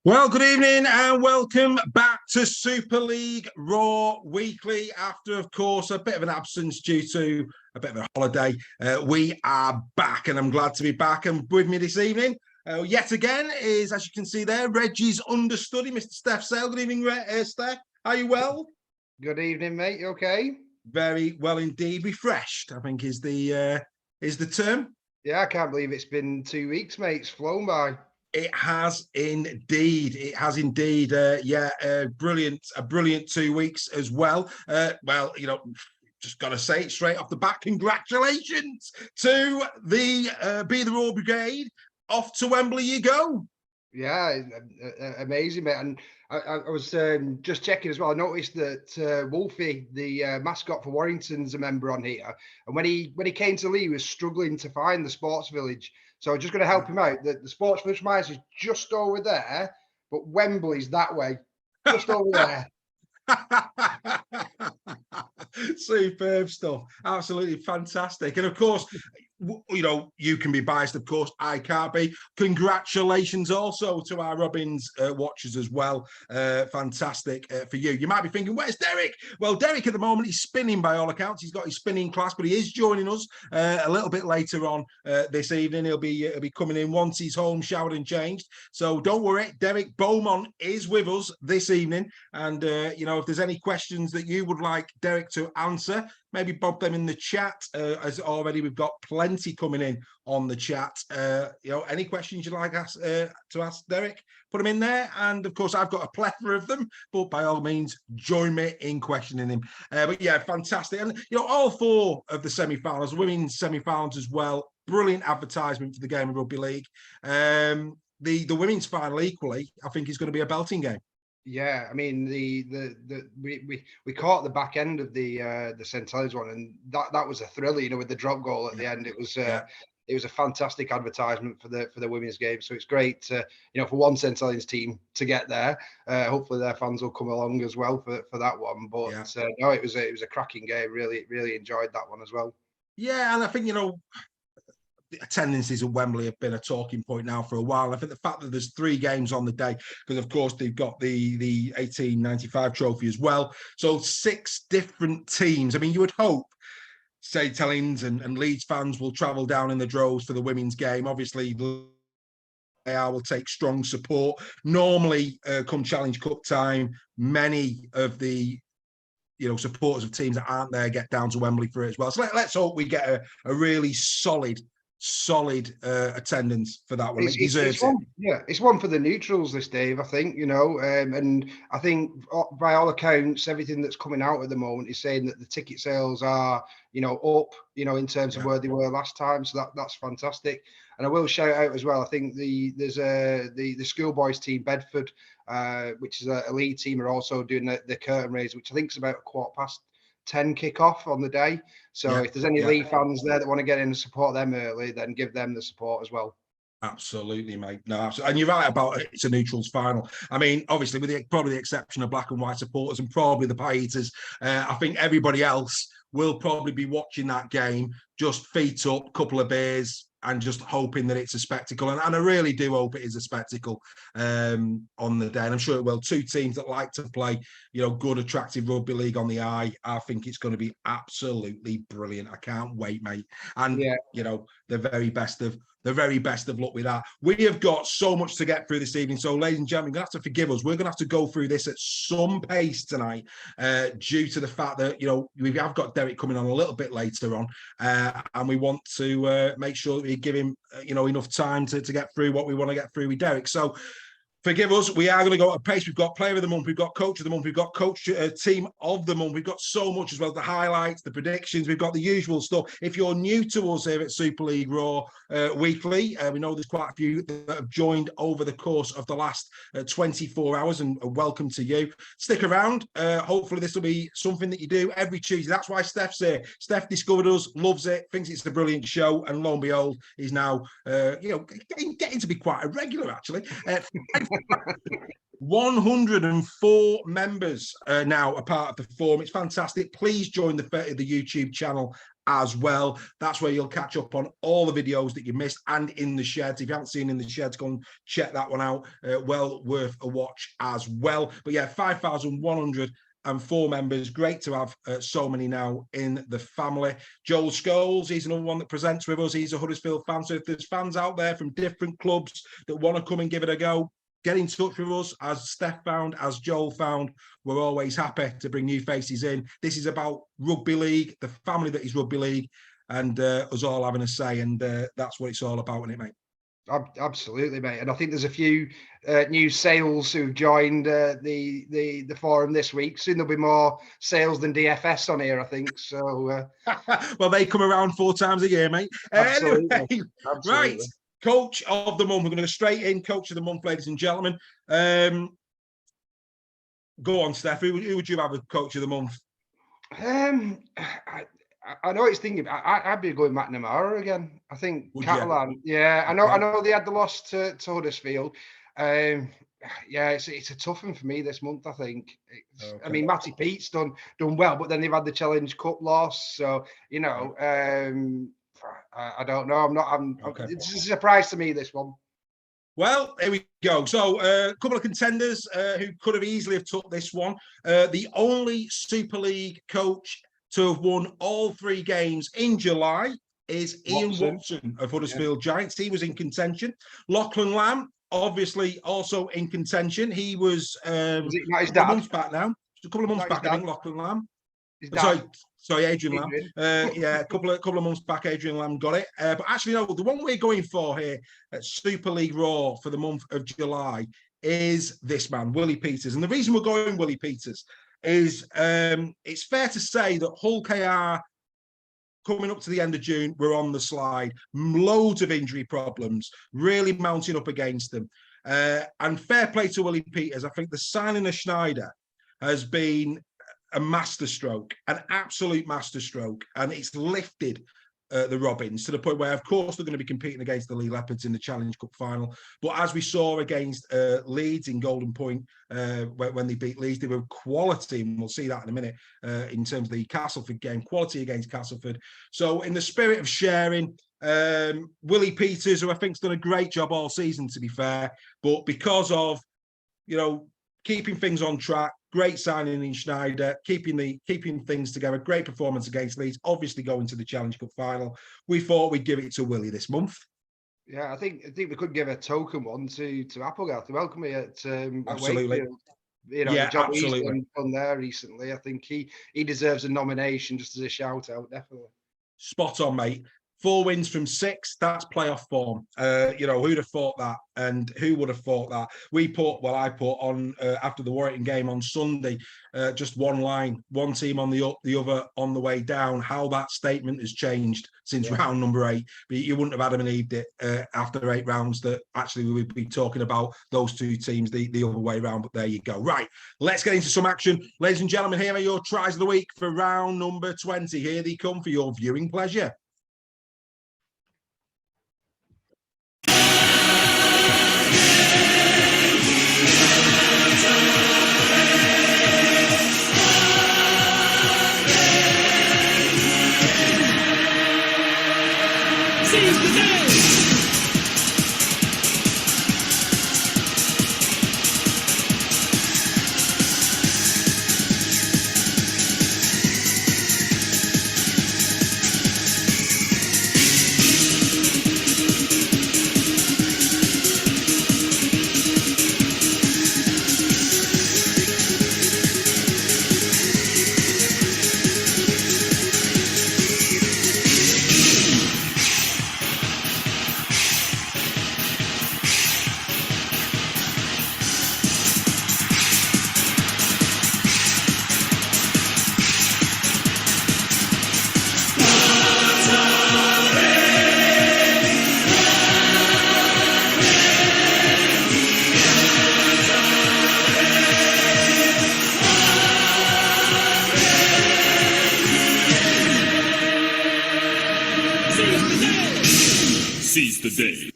Well, good evening and welcome back to Super League Raw Weekly. After, of course, a bit of an absence due to a bit of a holiday, we are back and I'm glad to be back. And with me this evening, yet again, is, as you can see there, Reggie's understudy, Mr. Steph Sale. Good evening, Steph. Are you well? Good evening, mate. You okay? Very well indeed. Refreshed, I think, is the term. Yeah, I can't believe it's been 2 weeks, mate. It's flown by. It has indeed. It has indeed. Brilliant. A brilliant 2 weeks as well. Just got to say it straight off the bat. Congratulations to the Be the Raw Brigade. Off to Wembley you go. Yeah, amazing, mate. And I was just checking as well. I noticed that Wolfie, the mascot for Warrington's, a member on here. And when he came to Lee, he was struggling to find the Sports Village. So I'm just going to help him out. The Sports Village Mice is just over there, but Wembley's that way, just over there. Superb stuff. Absolutely fantastic. And of course, you can be biased, of course. I can't be. Congratulations also to our Robins watchers as well. Fantastic for you. You might be thinking, where's Derek? Well, Derek at the moment, he's spinning by all accounts. He's got his spinning class, but he is joining us a little bit later on this evening. He'll be coming in once he's home, showered and changed. So don't worry, Derek Beaumont is with us this evening. And, if there's any questions that you would like Derek to answer, maybe bob them in the chat. As already we've got plenty coming in on the chat. Any questions you'd like to ask Derek, put them in there. And of course, I've got a plethora of them, but by all means, join me in questioning him. But yeah, fantastic. And all four of the semi-finals, women's semi-finals as well. Brilliant advertisement for the game of rugby league. The women's final equally, I think, is going to be a belting game. Yeah, I mean we caught the back end of the St Helens one, and that was a thriller. With the drop goal at the end, it was a fantastic advertisement for the women's game. So it's great, for one St Helens team to get there. Hopefully their fans will come along as well for that one. But no, it was a cracking game. Really enjoyed that one as well. Yeah, and I think attendances at Wembley have been a talking point now for a while. I think the fact that there's 3 games on the day, because of course they've got the 1895 trophy as well. So 6 different teams. I mean, you would hope St Helens and Leeds fans will travel down in the droves for the women's game. Obviously, will take strong support. Normally, come Challenge Cup time, many of the supporters of teams that aren't there get down to Wembley for it as well. So let's hope we get a really solid attendance for that one. It's one for the neutrals this, Dave, I think, and I think by all accounts, everything that's coming out at the moment is saying that the ticket sales are, up, in terms of where they were last time. So that's fantastic. And I will shout out as well, I think there's the schoolboys team, Bedford, which is a lead team, are also doing the curtain raise, which I think is about 10 kick-off on the day. So if there's any Lee fans there that want to get in and support them early, then give them the support as well. Absolutely, mate. No, absolutely. And you're right about it's a neutrals final. I mean, obviously, with probably the exception of black and white supporters and probably the Pie-Eaters, I think everybody else will probably be watching that game, just feet up, couple of beers, and just hoping that it's a spectacle. And I really do hope it is a spectacle on the day. And I'm sure it will. 2 teams that like to play, good, attractive rugby league on the eye. I think it's going to be absolutely brilliant. I can't wait, mate. And, the very best of luck with that. We have got so much to get through this evening. So, ladies and gentlemen, you're going to have to forgive us. We're going to have to go through this at some pace tonight due to the fact that, we have got Derek coming on a little bit later on. And we want to make sure that we give him, enough time to get through what we want to get through with Derek. So, forgive us. We are going to go at a pace. We've got Player of the Month. We've got Coach of the Month. We've got Coach Team of the Month. We've got so much as well. The highlights, the predictions. We've got the usual stuff. If you're new to us here at Super League Raw Weekly, we know there's quite a few that have joined over the course of the last 24 hours, and welcome to you. Stick around. Hopefully this will be something that you do every Tuesday. That's why Steph's here. Steph discovered us, loves it, thinks it's a brilliant show, and lo and behold, he's now, getting to be quite a regular, actually. 104 members now a part of the forum. It's fantastic. Please join the YouTube channel as well. That's where you'll catch up on all the videos that you missed and in the sheds. If you haven't seen in the sheds, go and check that one out. Well worth a watch as well. But yeah, 5,104 members. Great to have so many now in the family. Joel Scholes, he's another one that presents with us. He's a Huddersfield fan. So if there's fans out there from different clubs that want to come and give it a go, get in touch with us. As Steph found, as Joel found, we're always happy to bring new faces in. This is about rugby league, the family that is rugby league, and us all having a say. And that's what it's all about, isn't it, mate? Absolutely, mate. And I think there's a few new sales who've joined the forum this week. Soon there'll be more sales than DFS on here, I think. So, well, they come around 4 times a year, mate. Absolutely. Anyway, Absolutely. Right. Coach of the month. We're going to go straight in. Coach of the month, ladies and gentlemen. Go on, Steph. Who would you have as coach of the month? I know it's thinking. I'd be going McNamara again. I think Would Catalan. you? Yeah, I know they had the loss to Huddersfield. Yeah, it's a tough one for me this month. I think. Okay. I mean, Matty Pete's done well, but then they've had the Challenge Cup loss. So you know, I don't know. Okay. It's a surprise to me, this one. Well, here we go. So a couple of contenders who could have easily have took this one. The only Super League coach to have won all 3 games in July is Ian Watson of Huddersfield Giants. He was in contention. Lachlan Lamb, obviously, also in contention. He was a couple of months back now. A couple of months back, I think, Lachlan Lamb. Sorry, Adrian Lamb. Yeah, a couple of months back, Adrian Lamb got it. But actually, no, the one we're going for here at Super League Raw for the month of July is this man, Willie Peters. And the reason we're going Willie Peters is it's fair to say that Hull KR, coming up to the end of June, we're on the slide. Loads of injury problems, really mounting up against them. And fair play to Willie Peters. I think the signing of Schneider has been a masterstroke, an absolute masterstroke, and it's lifted the Robins to the point where, of course, they're going to be competing against the Lee Leopards in the Challenge Cup final. But as we saw against Leeds in Golden Point, when they beat Leeds, they were quality, and we'll see that in a minute in terms of the Castleford game, quality against Castleford. So in the spirit of sharing, Willie Peters, who I think's done a great job all season, to be fair, but because of, keeping things on track, great signing in Schneider, keeping things together, great performance against Leeds, obviously going to the Challenge Cup final. We thought we'd give it to Willie this month. Yeah, I think we could give a token one to Applegarth. Welcome me at absolutely. Wakefield. The job absolutely. he's done there recently. I think he deserves a nomination just as a shout out, definitely. Spot on, mate. 4 wins from 6, that's playoff form. Who'd have thought that? And who would have thought that? I put on, after the Warrington game on Sunday, just one line, one team on the up, the other on the way down, how that statement has changed since round number 8. But you wouldn't have Adam and Eve it after 8 rounds that actually we would be talking about those 2 teams the other way around. But there you go. Right, let's get into some action. Ladies and gentlemen, here are your tries of the week for round number 20. Here they come for your viewing pleasure. Seize the day.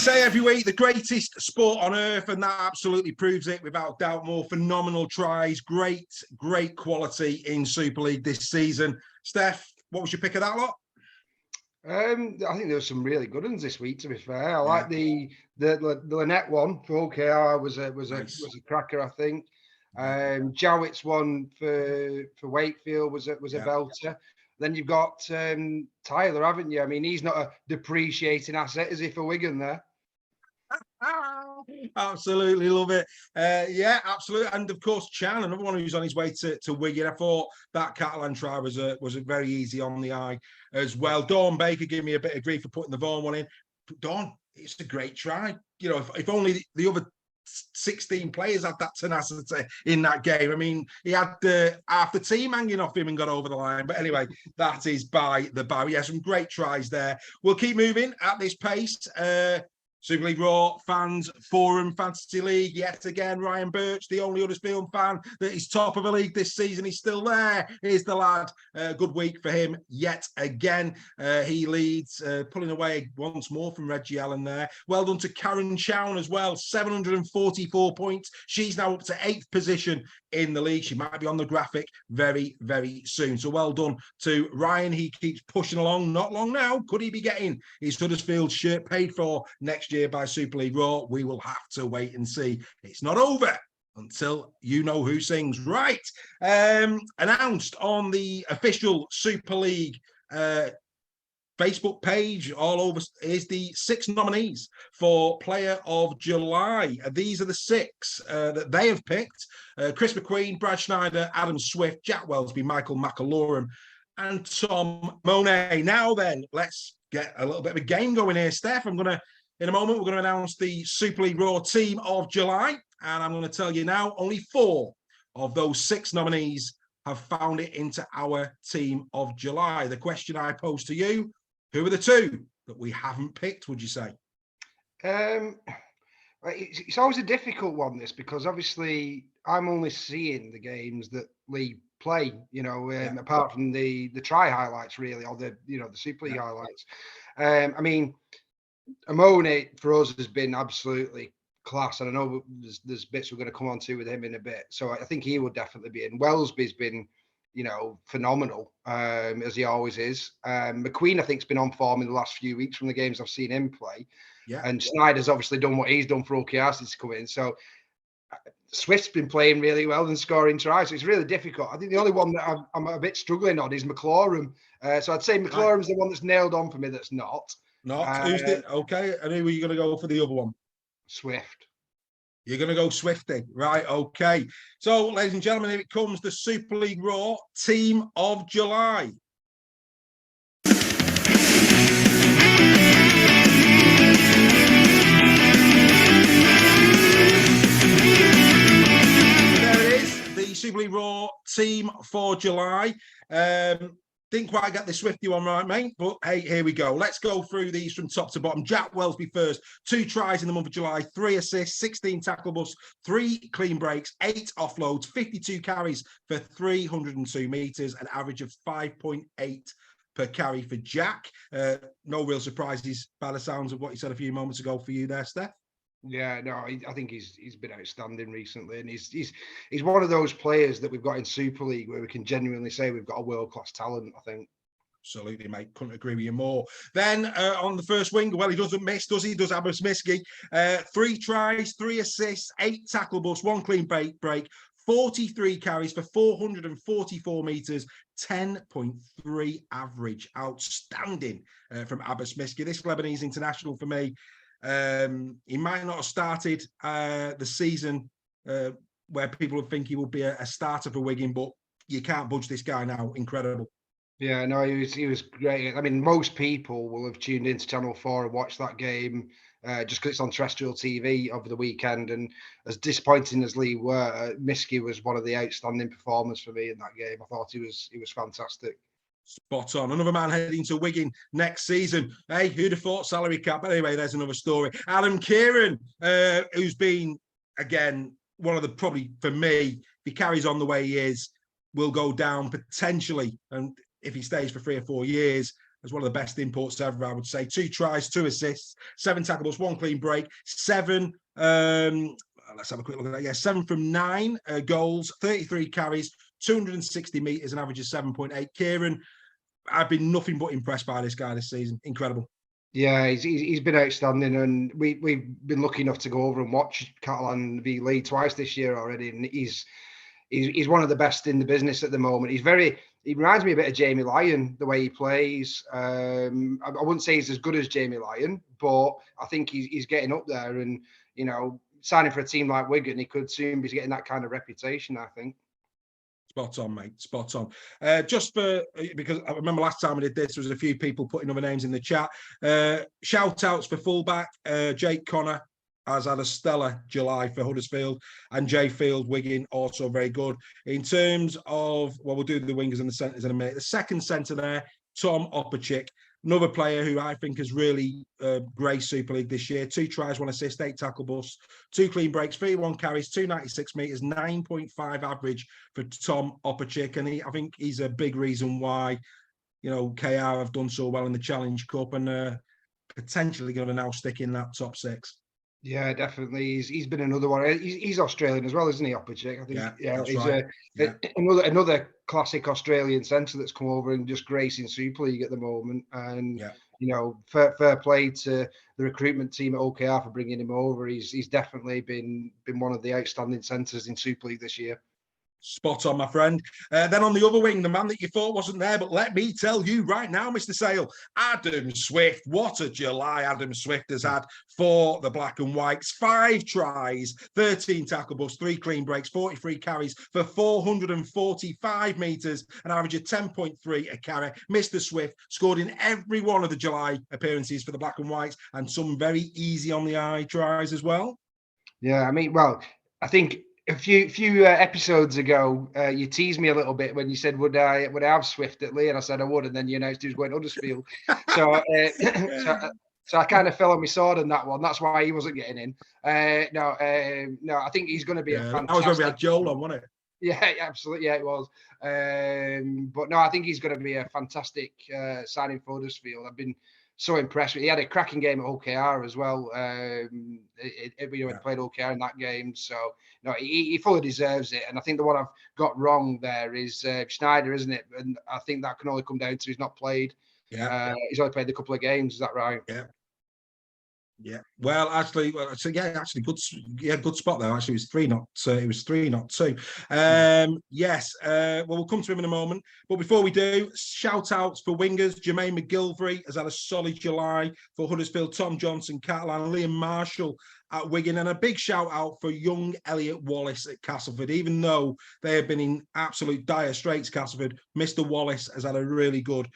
say every week, the greatest sport on earth, and that absolutely proves it without doubt. More phenomenal tries, great quality in Super League this season. Steph, what was your pick of that lot? I think there were some really good ones this week. To be fair, I like the Lynette one for OKR was Nice. a cracker. I think Jowett's one for Wakefield was a belter. Then you've got Tyler, haven't you? I mean, he's not a depreciating asset, is he, for Wigan there? Absolutely love it. Yeah, absolutely. And of course, Chan, another one who's on his way to Wigan. I thought that Catalan try was a very easy on the eye as well. Dawn Baker gave me a bit of grief for putting the Vaughan one in. Dawn, it's a great try. You know, if only the other 16 players had that tenacity in that game. I mean, he had half the team hanging off him and got over the line. But anyway, that is by the bow. Yeah, some great tries there. We'll keep moving at this pace. Super League Raw Fans Forum Fantasy League. Yet again, Ryan Birch, the only Huddersfield fan that is top of a league this season. He's still there. Here's the lad. Good week for him yet again. He leads, pulling away once more from Reggie Allen there. Well done to Karen Chown as well. 744 points. She's now up to 8th position in the league. She might be on the graphic very, very soon. So well done to Ryan. He keeps pushing along. Not long now. Could he be getting his Huddersfield shirt paid for next year by Super League Raw? We will have to wait and see. It's not over until you know who sings. Right. Announced on the official Super League Facebook page all over is the 6 nominees for Player of July. These are the 6 that they have picked. Chris McQueen, Brad Schneider, Adam Swift, Jack Welsby, Michael McAlorum, and Tom Monet. Now then, let's get a little bit of a game going here, Steph. In a moment, we're going to announce the Super League Raw Team of July. And I'm going to tell you now, only 4 of those 6 nominees have found it into our Team of July. The question I pose to you, who are the 2 that we haven't picked, would you say? It's always a difficult one, this, because obviously I'm only seeing the games that Lee play, apart from the try highlights, really, or the Super League highlights. I mean, Amone for us has been absolutely class, and I know there's bits we're going to come on to with him in a bit. So I think he would definitely be in. Welsby's been, phenomenal, as he always is. McQueen, I think, has been on form in the last few weeks from the games I've seen him play. Yeah. And Snyder's obviously done what he's done for OKR since come in. So Swift's been playing really well and scoring tries. So it's really difficult. I think the only one that I'm a bit struggling on is McLaurin. So I'd say McLaurin's the one that's nailed on for me that's not. Who's the okay? And who are you going to go for the other one? Swift. You're going to go Swifty, right? Okay. So, ladies and gentlemen, here it comes, the Super League Raw Team of July. There it is, the Super League Raw Team for July. Didn't quite get the Swifty one right, mate, but hey, here we go. Let's go through these from top to bottom. Jack Welsby first. 2 tries in the month of July, 3 assists, 16 tackle busts, 3 clean breaks, 8 offloads, 52 carries for 302 metres, an average of 5.8 per carry for Jack. No real surprises by the sounds of what you said a few moments ago for you there, Steph. Yeah, no, I think he's been outstanding recently, and he's one of those players that we've got in Super League where we can genuinely say we've got a world-class talent, I think. Absolutely, mate. Couldn't agree with you more. Then on the first wing, well, he doesn't miss, does he? Does Abbas Miski. 3 tries, 3 assists, 8 tackle busts, 1 clean break, 43 carries for 444 metres, 10.3 average. Outstanding from Abbas Miski. This Lebanese international for me. He might not have started the season where people would think he would be a starter for Wigan, but you can't budge this guy now. Incredible. Yeah, no, he was great. I mean, most people will have tuned into Channel 4 and watched that game just because it's on terrestrial TV over the weekend. And as disappointing as Lee were, Miski was one of the outstanding performers for me in that game. I thought he was fantastic. Spot on. Another man heading to Wigan next season. Hey, who'd have thought salary cap? But anyway, there's another story. Adam Kieran, who's been, again, one of the, probably for me, if he carries on the way he is, will go down potentially. And if he stays for 3 or 4 years, as one of the best imports ever, I would say. 2 tries, 2 assists, 7 tackles, 1 clean break, 7. Let's have a quick look at that. Yeah, 7 from 9 goals, 33 carries, 260 meters, and averages 7.8. Kieran, I've been nothing but impressed by this guy this season. Incredible. Yeah, he's been outstanding, and we've been lucky enough to go over and watch Catalan v Lee twice this year already, and he's one of the best in the business at the moment. He reminds me a bit of Jamie Lyon, the way he plays. I wouldn't say he's as good as Jamie Lyon, but I think he's getting up there, and signing for a team like Wigan, he could soon be getting that kind of reputation, I think. Spot on, mate. Spot on. Just because I remember last time I did this, there was a few people putting other names in the chat. Shout outs for fullback. Jake Connor has had a stellar July for Huddersfield, and Jay Field, Wigan, also very good. In terms of, well, we'll do the wingers and the centres in a minute. The second centre there, Tom Opachik. Another player who I think has really graced Super League this year. 2 tries, 1 assist, 8 tackle busts, 2 clean breaks, 31 carries, 296 meters, 9.5 average for Tom Opachik. And I think he's a big reason why, KR have done so well in the Challenge Cup and potentially going to now stick in that top 6. Yeah, definitely. He's been another one. He's Australian as well, isn't he, Opachik? I think. Yeah, he's right. another classic Australian centre that's come over and just gracing Super League at the moment. And fair play to the recruitment team at OKR for bringing him over. He's definitely been one of the outstanding centres in Super League this year. Spot on, my friend. Then on the other wing, the man that you thought wasn't there, but let me tell you right now, Mr. Sale, Adam Swift. What a July Adam Swift has had for the Black and Whites. 5 tries, 13 tackle busts, 3 clean breaks, 43 carries for 445 metres, an average of 10.3 a carry. Mr. Swift scored in every one of the July appearances for the Black and Whites, and some very easy on the eye tries as well. Yeah, I think a few episodes ago, you teased me a little bit when you said, "Would I have Swift at Lee?" And I said I would, and then you announced he was going to Huddersfield. So I kind of fell on my sword on that one. That's why he wasn't getting in. No, I think he's going to be a fantastic. That was when we had Joel on, wasn't it? Yeah, absolutely. Yeah, it was. But no, I think he's going to be a fantastic signing for Huddersfield. I've been so impressed with. He had a cracking game at OKR as well. He played OKR in that game, so no, he fully deserves it. And I think the one I've got wrong there is Schneider, isn't it? And I think that can only come down to he's not played. Yeah, he's only played a couple of games. Is that right? Yeah. Yeah. Well, actually, good spot there. Actually, it was 3, not 2. Yes. Well, we'll come to him in a moment. But before we do, shout outs for wingers. Jermaine McGilvery has had a solid July for Huddersfield. Tom Johnson, Catalan, Liam Marshall at Wigan, and a big shout out for young Elliot Wallace at Castleford. Even though they have been in absolute dire straits, Castleford, Mr. Wallace has had a really good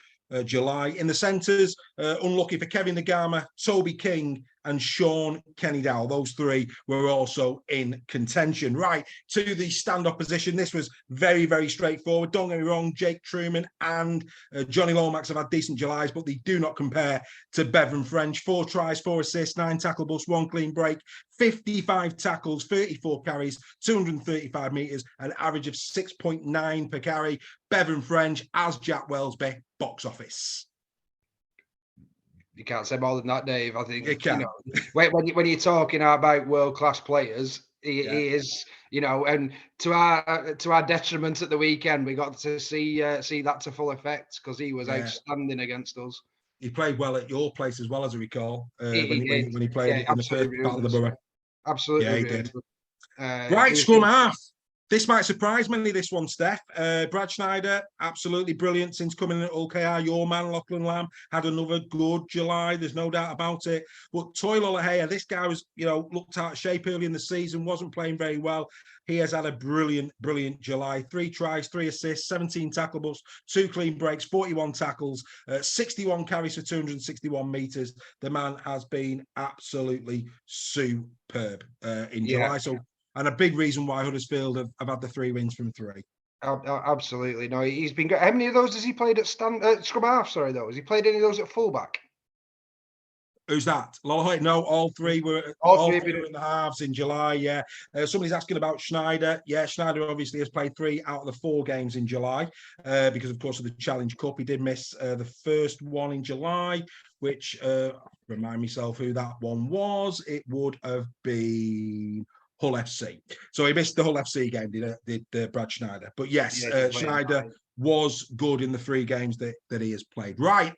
July. In the centres, unlucky for Kevin Nagama, Toby King and Sean Kenny-Dowell. Those 3 were also in contention. Right, to the stand-up position. This was very, very straightforward. Don't get me wrong, Jake Truman and Johnny Lomax have had decent Julys, but they do not compare to Bevan French. 4 tries, 4 assists, 9 tackle busts, 1 clean break, 55 tackles, 34 carries, 235 metres, an average of 6.9 per carry. Bevan French, as Jack Wellsby, box office. You can't say more than that, Dave. I think you can. When you're talking about world-class players, he is, and to our detriment at the weekend, we got to see that to full effect because he was outstanding against us. He played well at your place as well, as I recall, when he played in the first part of the Borough. Absolutely. Yeah, he did. Right, scrum half. This might surprise many, this one, Steph. Brad Schneider, absolutely brilliant since coming in at OKR. Your man, Lachlan Lamb, had another good July. There's no doubt about it. But Toyle Olahea, this guy was, looked out of shape early in the season, wasn't playing very well. He has had a brilliant, brilliant July. 3 tries, 3 assists, 17 tackle busts, 2 clean breaks, 41 tackles, 61 carries for 261 metres. The man has been absolutely superb in July. So, and a big reason why Huddersfield have had the 3 wins from 3. Absolutely. No, he's been good. How many of those has he played at scrum half? Sorry, though. Has he played any of those at fullback? Who's that? Lola? No, all three were All three in the halves in July. Yeah. Somebody's asking about Schneider. Yeah, Schneider obviously has played 3 out of the 4 games in July because, of course, of the Challenge Cup. He did miss the first one in July, which remind myself who that one was. It would have been Hull FC. So he missed the Hull FC game. Did Brad Schneider? But yes, Schneider was good in the 3 games that he has played. Right.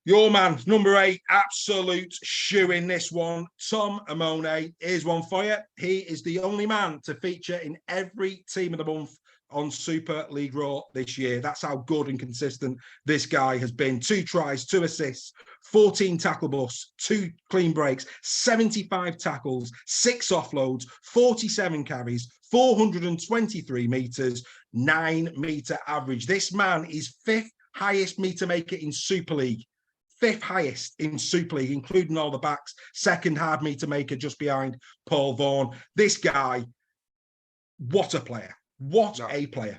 Your man, number 8, absolute shoe in this one. Tom Amone, here's one for you. He is the only man to feature in every team of the month on Super League Raw this year. That's how good and consistent this guy has been. 2 tries, 2 assists, 14 tackle busts, 2 clean breaks, 75 tackles, 6 offloads, 47 carries, 423 metres, 9 metre average. This man is 5th highest metre maker in Super League. 5th highest in Super League, including all the backs. 2nd hard meter maker just behind Paul Vaughan. This guy, what a player. What a player.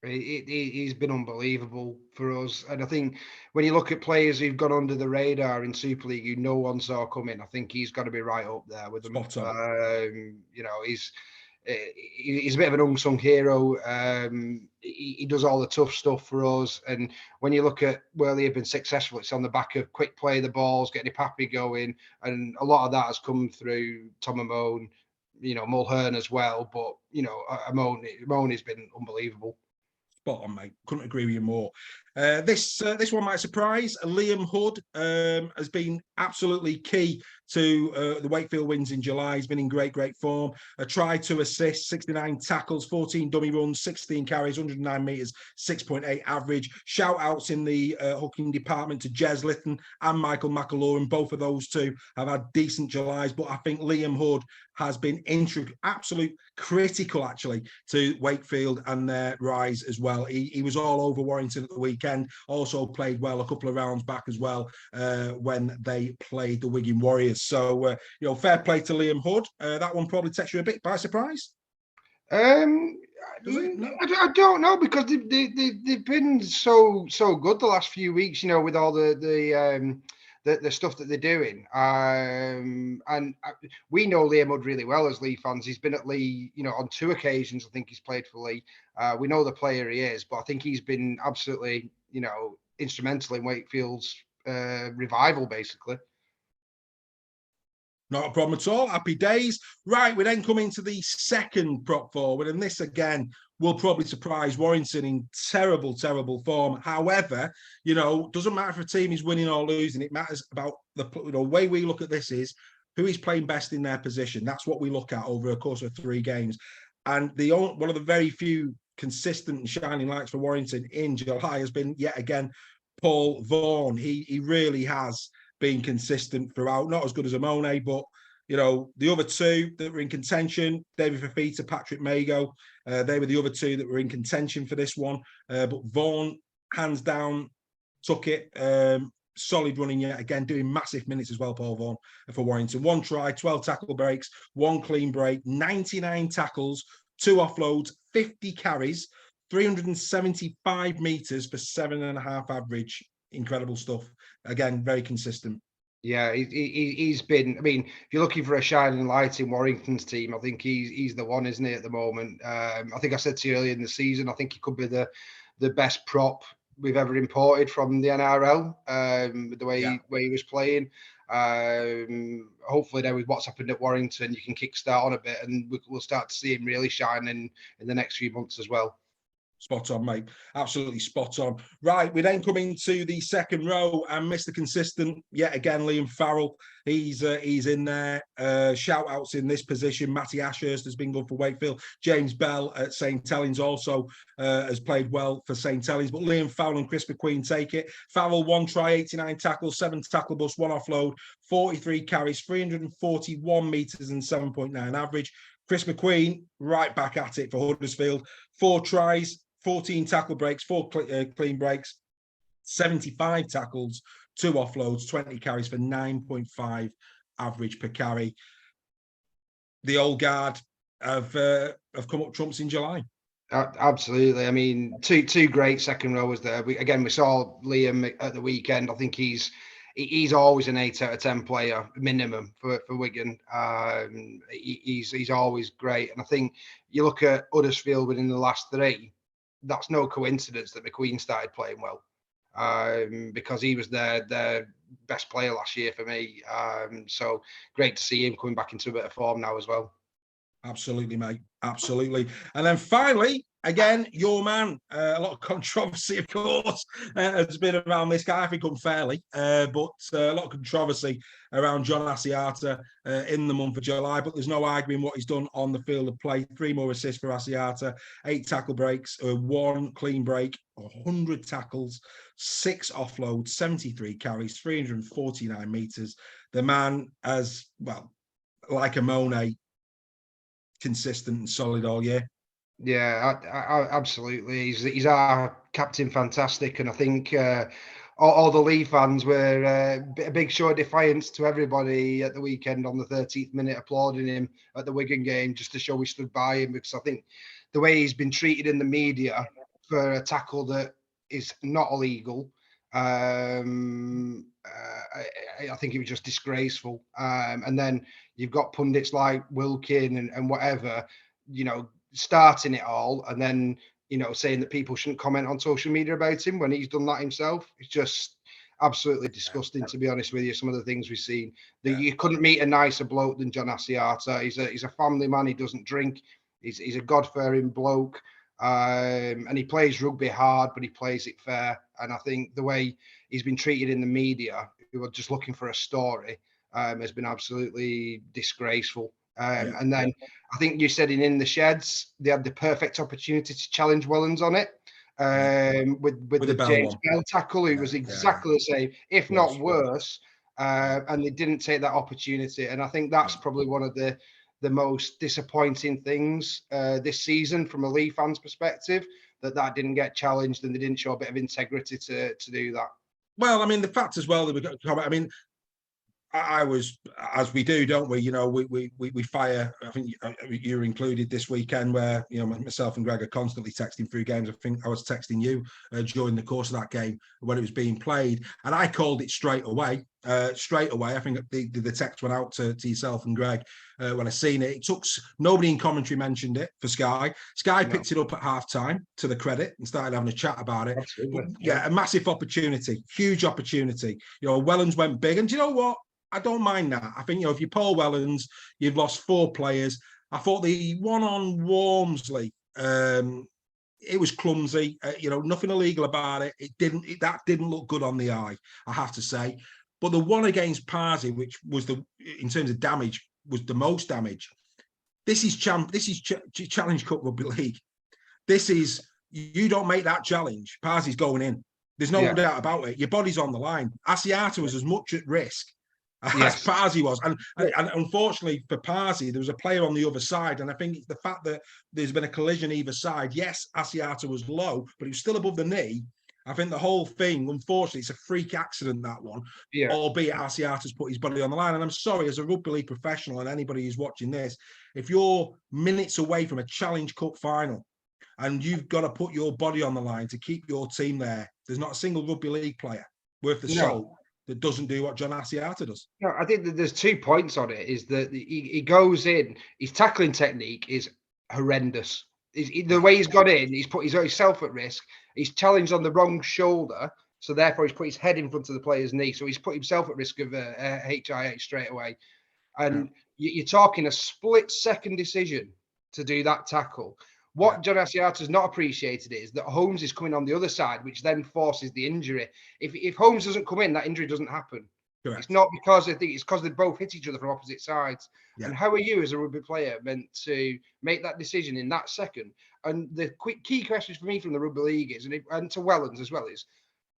He's been unbelievable for us. And I think when you look at players who've gone under the radar in Super League, who no one saw coming, I think he's got to be right up there with them. He's a bit of an unsung hero. He does all the tough stuff for us. And when you look at where they've been successful, it's on the back of quick play the balls, getting Pappy going. And a lot of that has come through Tom Amone, Mulhern as well. But, Amone has been unbelievable. Spot on, mate. Couldn't agree with you more. This one might surprise. Liam Hood has been absolutely key to the Wakefield wins in July. He's been in great form. A try, 2 assists, 69 tackles, 14 dummy runs, 16 carries, 109 metres, 6.8 average. Shout outs in the hooking department to Jez Litton and Michael McAloran. Both of those two have had decent Julys, but I think Liam Hood has been absolute critical, actually, to Wakefield and their rise as well. He was all over Warrington at the weekend. Also played well a couple of rounds back as well when they played the Wigan Warriors. So, fair play to Liam Hood. That one probably takes you a bit by surprise. I don't know, because they've been so good the last few weeks, with all the stuff that they're doing. And we know Liam Hood really well as Leigh fans. He's been at Leigh, on 2 occasions. I think he's played for Leigh. We know the player he is, but I think he's been absolutely, instrumental in Wakefield's revival, basically. Not a problem at all. Happy days. Right, we then come into the second prop forward, and this again will probably surprise Warrington in terrible form. However, doesn't matter if a team is winning or losing. It matters about the way we look at this is who is playing best in their position. That's what we look at over a course of 3 games. And one of the very few consistent and shining lights for Warrington in July has been, yet again, Paul Vaughan. He really has been consistent throughout. Not as good as Amone, but the other 2 that were in contention, David Fafita, Patrick Mago, they were the other 2 that were in contention for this one. But Vaughan, hands down, took it. Solid running yet again, doing massive minutes as well, Paul Vaughan, for Warrington. 1 try, 12 tackle breaks, 1 clean break, 99 tackles, 2 offloads, 50 carries, 375 metres for 7.5 average. Incredible stuff. Again, very consistent. Yeah, he's been. I mean, if you're looking for a shining light in Warrington's team, I think he's the one, isn't he, at the moment? I think I said to you earlier in the season, I think he could be the best prop we've ever imported from the NRL. The way he was playing. Hopefully, now with what's happened at Warrington, you can kickstart on a bit, and we'll start to see him really shining in the next few months as well. Spot on, mate. Absolutely spot on. Right, we then come into the second row and Mr. Consistent, yet again, Liam Farrell. He's in there. Shout outs in this position. Matty Ashurst has been good for Wakefield. James Bell at St. Helens also has played well for St. Helens. But Liam Farrell and Chris McQueen take it. Farrell, 1 try, 89 tackles, 7 tackle busts, 1 offload, 43 carries, 341 metres and 7.9 average. Chris McQueen, right back at it for Huddersfield. 4 tries, 14 tackle breaks, 4 clean breaks, 75 tackles, 2 offloads, 20 carries for 9.5 average per carry. The old guard have come up trumps in July. Absolutely. I mean, two great second rowers there. We saw Liam at the weekend. I think he's he's always an 8 out of 10 player minimum for Wigan. He's always great, and I think you look at Huddersfield within the last 3. That's no coincidence that McQueen started playing well, because he was their best player last year for me. So great to see him coming back into a bit of form now as well. Absolutely, mate. Absolutely. And then finally, again, your man. A lot of controversy, of course, has been around this guy, I think unfairly, but a lot of controversy around John Asiata in the month of July. But there's no arguing what he's done on the field of play. 3 more assists for Asiata, 8 tackle breaks, 1 clean break, 100 tackles, 6 offloads, 73 carries, 349 metres. The man has, well, like a Monet, consistent and solid all year. Yeah, absolutely. He's our captain, fantastic, and I think all the Leigh fans were a big show of defiance to everybody at the weekend on the 13th minute, applauding him at the Wigan game just to show we stood by him, because I think the way he's been treated in the media for a tackle that is not illegal, I think it was just disgraceful. And then you've got pundits like Wilkin and whatever, starting it all, and then saying that people shouldn't comment on social media about him when he's done that himself. It's just absolutely disgusting, to be honest with you. Some of the things we've seen, that you couldn't meet a nicer bloke than John Asiata. He's a family man. He doesn't drink. He's a God-fearing bloke, and he plays rugby hard, but he plays it fair. And I think the way he's been treated in the media, who are just looking for a story, has been absolutely disgraceful. And then I think you said in the Sheds, they had the perfect opportunity to challenge Wellens on it, with the James Bell tackle, who was exactly the same, if not worse, and they didn't take that opportunity. And I think that's probably one of the most disappointing things this season from a Leigh fan's perspective, that didn't get challenged and they didn't show a bit of integrity to do that. Well, I mean, the fact as well that we got to comment, I mean, I was, as we do, don't we? We fire. I think you're included this weekend, where myself and Greg are constantly texting through games. I think I was texting you during the course of that game when it was being played, and I called it straight away. I think the text went out to yourself and Greg when I seen it. It took nobody in commentary mentioned it for Sky. Sky picked it up at halftime, to the credit, and started having a chat about it. A massive opportunity, huge opportunity. Wellens went big, and do you know what? I don't mind that. I think, if you're Paul Wellens, you've lost 4 players. I thought the one on Walmsley, it was clumsy. Nothing illegal about it. That didn't look good on the eye, I have to say. But the one against Parsi, which was in terms of damage, was the most damage. This is Challenge Cup Rugby League. You don't make that challenge, Parsi's going in. There's no doubt about it. Your body's on the line. Asiata was as much at risk as Parsi was. And unfortunately for Parsi, there was a player on the other side. And I think it's the fact that there's been a collision either side. Yes, Asiata was low, but he was still above the knee. I think the whole thing, unfortunately, it's a freak accident, that one. Albeit Asiata's put his body on the line. And I'm sorry, as a rugby league professional and anybody who's watching this, if you're minutes away from a Challenge Cup final and you've got to put your body on the line to keep your team there, there's not a single rugby league player worth the salt that doesn't do what John Asiata does. No, I think that there's 2 points on it. Is that he goes in, his tackling technique is horrendous. The way he's got in, he's put himself at risk. He's challenged on the wrong shoulder, so therefore he's put his head in front of the player's knee. So he's put himself at risk of a HIH straight away. And you're talking a split-second decision to do that tackle. What John Asiata has not appreciated is that Holmes is coming on the other side, which then forces the injury. If Holmes doesn't come in, that injury doesn't happen. Correct. It's not because it's because they both hit each other from opposite sides. Yeah. And how are you as a rugby player meant to make that decision in that second? And the key question for me from the rugby league is, and to Wellens as well, is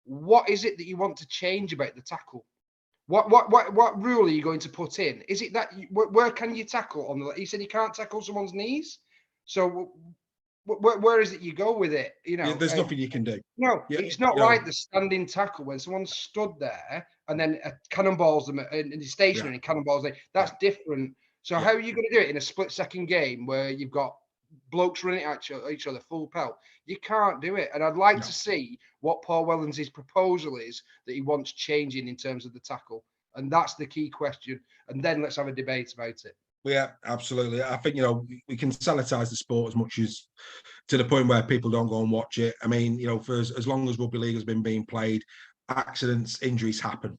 what is it that you want to change about the tackle? What rule are you going to put in? Is it that where can you tackle on the? He said you can't tackle someone's knees. So where is it you go with it? There's nothing you can do. No, it's not like the standing tackle when someone's stood there and then cannonballs them and he's stationary and cannonballs them. That's different. So how are you going to do it in a split-second game where you've got blokes running at each other full pelt. You can't do it. And I'd like to see what Paul Wellens' proposal is that he wants changing in terms of the tackle. And that's the key question. And then let's have a debate about it. Yeah, absolutely. I think, we can sanitize the sport as much as to the point where people don't go and watch it. I mean, for as long as rugby league has been being played, accidents, injuries happen.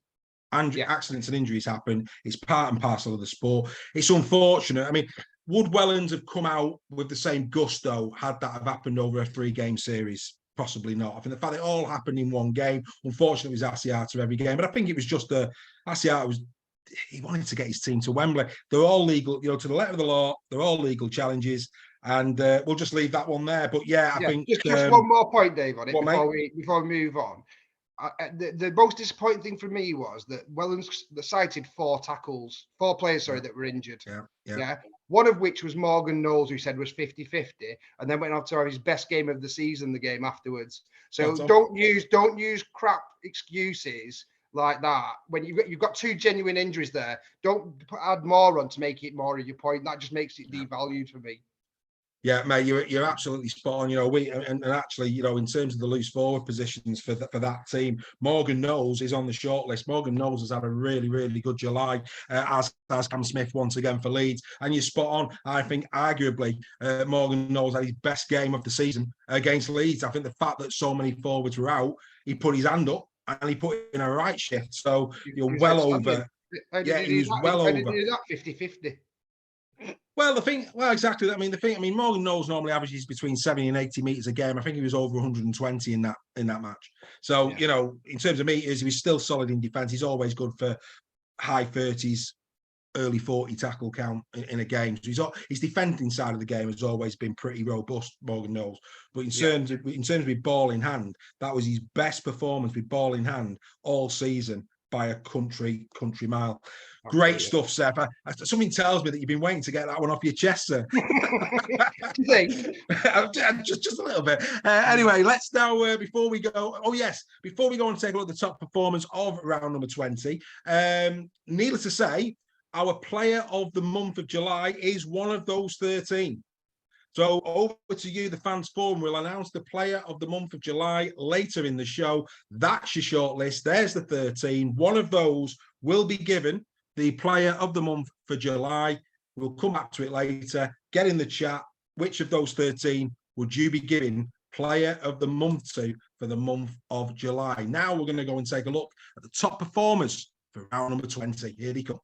And accidents and injuries happen. It's part and parcel of the sport. It's unfortunate. I mean, would Wellens have come out with the same gusto had that have happened over a 3-game series? Possibly not. I think the fact that it all happened in one game, unfortunately, it was Asiata every game. But I think it was just he wanted to get his team to Wembley. They're all legal, to the letter of the law. They're all legal challenges. And we'll just leave that one there. But I think... Just one more point, Dave, on it before we move on. The most disappointing thing for me was that Wellens cited 4 players that were injured. Yeah. One of which was Morgan Knowles, who said was 50-50, and then went on to have his best game of the season the game afterwards. So don't use crap excuses like that when you've got 2 genuine injuries there. Don't add more on to make it more of your point. That just makes it devalued for me. Yeah, mate, you're absolutely spot on. We and actually, in terms of the loose forward positions for that team, Morgan Knowles is on the shortlist. Morgan Knowles has had a really, really good July, as Cam Smith once again for Leeds. And you're spot on. I think arguably Morgan Knowles had his best game of the season against Leeds. I think the fact that so many forwards were out, he put his hand up and he put in a right shift. So you're well over. Yeah, he's well over. 50-50. Well, exactly. I mean, Morgan Knowles normally averages between 70 and 80 meters a game. I think he was over 120 in that match. So, in terms of meters, he was still solid in defence. He's always good for high 30s, early 40 tackle count in a game. So his defending side of the game has always been pretty robust, Morgan Knowles. But in terms of ball in hand, that was his best performance with ball in hand all season by a country mile. Great stuff, Seth. Something tells me that you've been waiting to get that one off your chest, sir. just a little bit. Anyway, let's now, before we go and take a look at the top performance of round number 20, needless to say, our player of the month of July is one of those 13. So over to you, the Fans Forum. We'll announce the player of the month of July later in the show. That's your shortlist. There's the 13. One of those will be given the player of the month for July. We'll come back to it later. Get in the chat. Which of those 13 would you be giving player of the month to for the month of July? Now we're going to go and take a look at the top performers for round number 20. Here they come.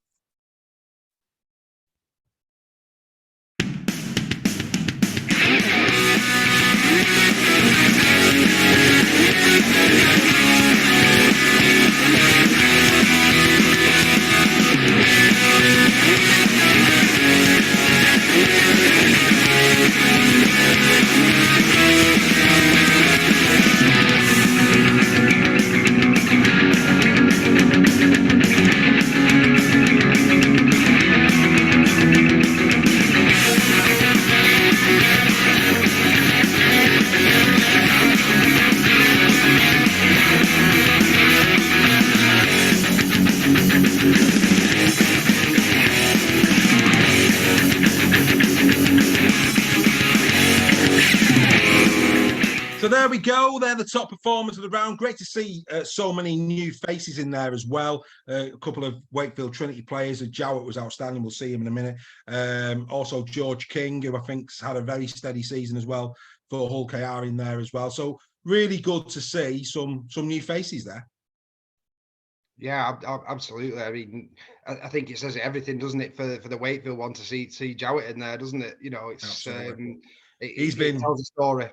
So there we go. They're the top performers of the round. Great to see so many new faces in there as well. A couple of Wakefield Trinity players. Jowett was outstanding. We'll see him in a minute. Also George King, who I think's had a very steady season as well, for Hull KR in there as well. So really good to see some new faces there. Yeah, absolutely. I mean, I think it says everything, doesn't it, for the Wakefield one to see Jowett in there, doesn't it? It's it tells a story.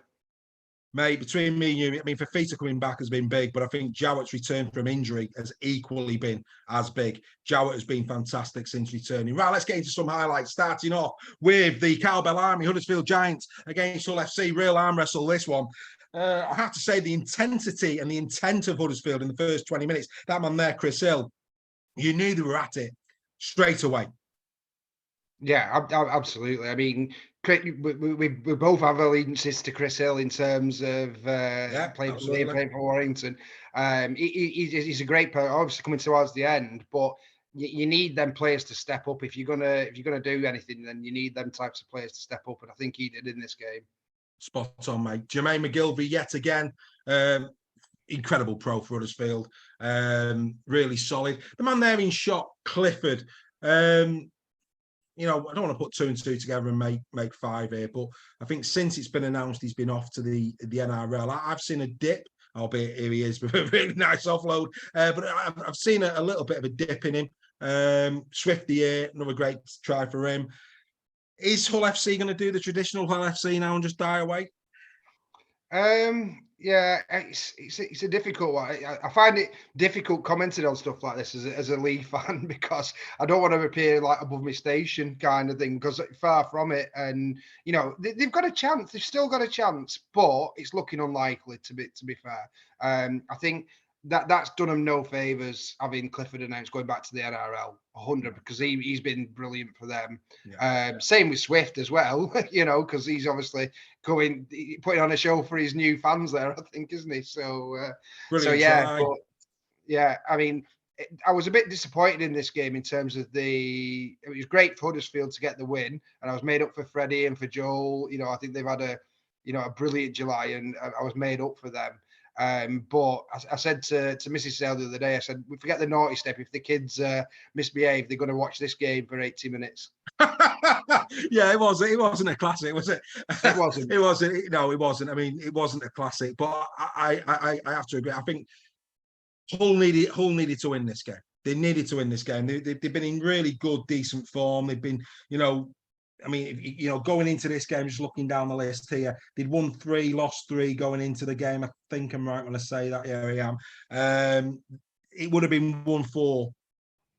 Mate, between me and you, I mean, Fafita coming back has been big, but I think Jowett's return from injury has equally been as big. Jowett has been fantastic since returning. Right, let's get into some highlights, starting off with the Cowbell Army, Huddersfield Giants against Hull FC. Real arm wrestle, this one. I have to say the intensity and the intent of Huddersfield in the first 20 minutes, that man there, Chris Hill, you knew they were at it straight away. Yeah, absolutely. I mean, we both have allegiances to Chris Hill in terms of playing for Warrington. He's a great player, obviously coming towards the end, but you need them players to step up. If you're gonna do anything, then you need them types of players to step up, and I think he did in this game. Spot on, mate. Jermaine McGilvey, yet again, incredible pro for Huddersfield. Really solid. The man there in shot, Clifford. You know, I don't want to put 2 and 2 together and make 5 here, but I think since it's been announced he's been off to the NRL, I've seen a dip, albeit here he is with a really nice offload. But I've seen a little bit of a dip in him. Swifty here, another great try for him. Is Hull FC going to do the traditional Hull FC now and just die away? Yeah, it's a difficult one. I find it difficult commenting on stuff like this as a Leigh fan because I don't want to appear like above my station kind of thing, because far from it. And you know, they've got a chance. They've still got a chance, but it's looking unlikely to be fair. I think that's done them no favors having Clifford announced going back to the NRL 100, because he's been brilliant for them. Same with Swift as well, you know, because he's obviously putting on a show for his new fans there, I think, isn't he? So yeah, but yeah, I mean, I was a bit disappointed in this game in terms of it was great for Huddersfield to get the win, and I was made up for Freddie and for Joel. You know, I think they've had a brilliant July, and I was made up for them. But I said to Mrs. Sale the other day, I said, we forget the naughty step. If the kids misbehave, they're going to watch this game for 80 minutes. Yeah, it wasn't a classic, was it? It wasn't. It wasn't. No, it wasn't. I mean, it wasn't a classic. But I have to agree. I think Hull needed to win this game. They needed to win this game. They've been in really good, decent form. They've been, you know, I mean, you know, going into this game, just looking down the list here, they'd won 3, lost 3 going into the game. I think I'm right when I say that. Yeah, I am. It would have been 1-4,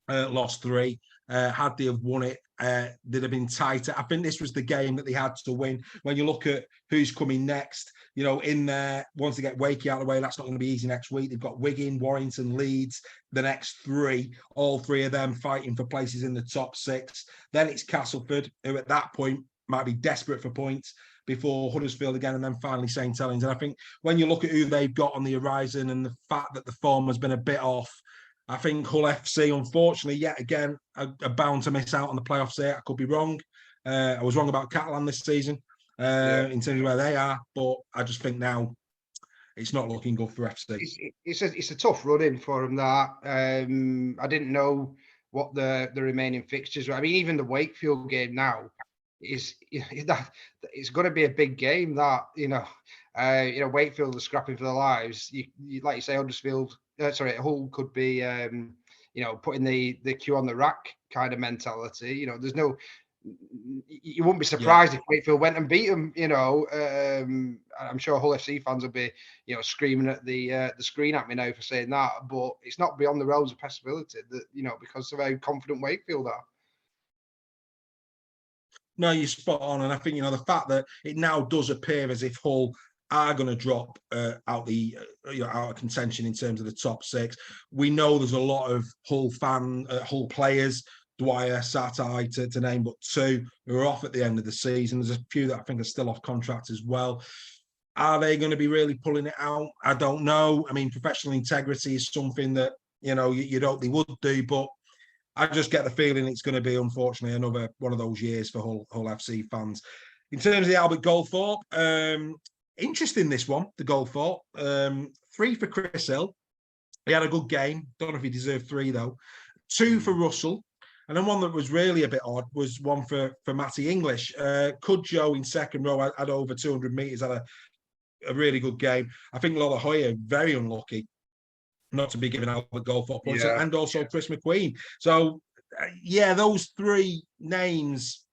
lost 3. Had they have won it, they'd have been tighter. I think this was the game that they had to win. When you look at who's coming next, you know, in there, once they get Wakey out of the way, that's not going to be easy next week. They've got Wigan, Warrington, Leeds, the next 3, all 3 of them fighting for places in the top 6. Then it's Castleford, who at that point might be desperate for points, before Huddersfield again, and then finally St Helens. And I think when you look at who they've got on the horizon and the fact that the form has been a bit off, I think Hull FC, unfortunately, yet again, are bound to miss out on the playoffs here. I could be wrong. I was wrong about Catalan this season in terms of where they are, but I just think now it's not looking good for FC. It's a tough run-in for them, that. I didn't know what the remaining fixtures were. I mean, even the Wakefield game now is that it's going to be a big game. That Wakefield are scrapping for their lives. You like you say, Huddersfield. Hull could be, putting the queue on the rack kind of mentality. You know, there's no. You wouldn't be surprised if Wakefield went and beat them. You know, I'm sure Hull FC fans will be, screaming at the screen at me now for saying that. But it's not beyond the realms of possibility that, because of how confident Wakefield are. No, you're spot on, and I think the fact that it now does appear as if Hull are going to drop out of contention in terms of the top 6. We know there's a lot of Hull players, Dwyer, Satai to name but 2, who are off at the end of the season. There's a few that I think are still off contract as well. Are they going to be really pulling it out? I don't know. I mean, professional integrity is something that you'd hope they would do, but I just get the feeling it's going to be, unfortunately, another one of those years for Hull FC fans. In terms of the Albert Goldthorpe, interesting this one, the Goldthorpe. 3 for Chris Hill. He had a good game. Don't know if he deserved 3 though. 2 for Russell. And then one that was really a bit odd was one for Matty English. Cudjoe in second row had over 200 metres, had a really good game. I think Lola Hoyer, very unlucky not to be given Albert Goldthorpe points, and also Chris McQueen. So, those 3 names,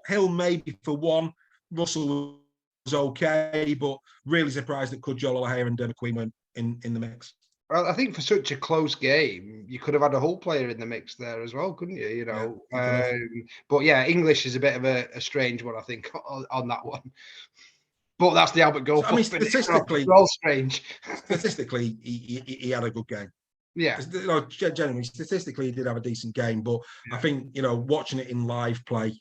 Hill maybe for 1, Russell was okay, but really surprised that Cudjoe, Lola Hoyer and McQueen weren't in the mix. Well, I think for such a close game, you could have had a Hull player in the mix there as well, couldn't you? But yeah, English is a bit of a strange one, I think, on that one. But that's the Albert Goldthorpe. I mean, statistically, it's all strange. Statistically, he had a good game. Yeah. Generally, statistically, he did have a decent game. But I think, watching it in live play,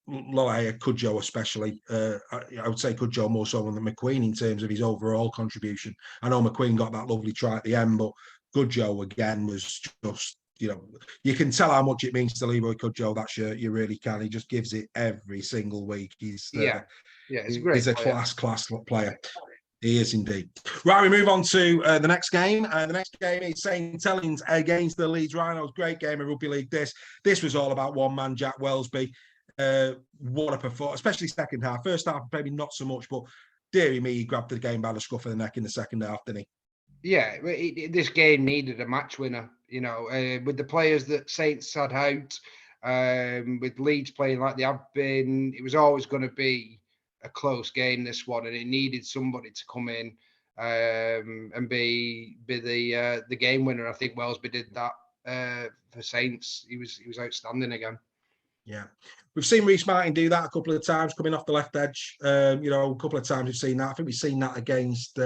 Cudjoe especially, I would say Cudjoe more so than McQueen in terms of his overall contribution. I know McQueen got that lovely try at the end, but Goodjoe again was just, you can tell how much it means to Leroy Goodjoe, that shirt. You really can. He just gives it every single week. He's it's a great he's a player. class player. He is indeed. Right, we move on to the next game. The next game is St Helens against the Leeds Rhinos. Great game of rugby league. This was all about one man, Jack Welsby. What a performance, especially second half. First half, maybe not so much, but dearie me, he grabbed the game by the scruff of the neck in the second half, didn't he? Yeah, this game needed a match winner, with the players that Saints had out, with Leeds playing like they have been. It was always going to be a close game, this one, and it needed somebody to come in and be the game winner. I think Welsby did that for Saints. He was outstanding again. Yeah, we've seen Reece Martin do that a couple of times, coming off the left edge. A couple of times we've seen that. I think we've seen that against.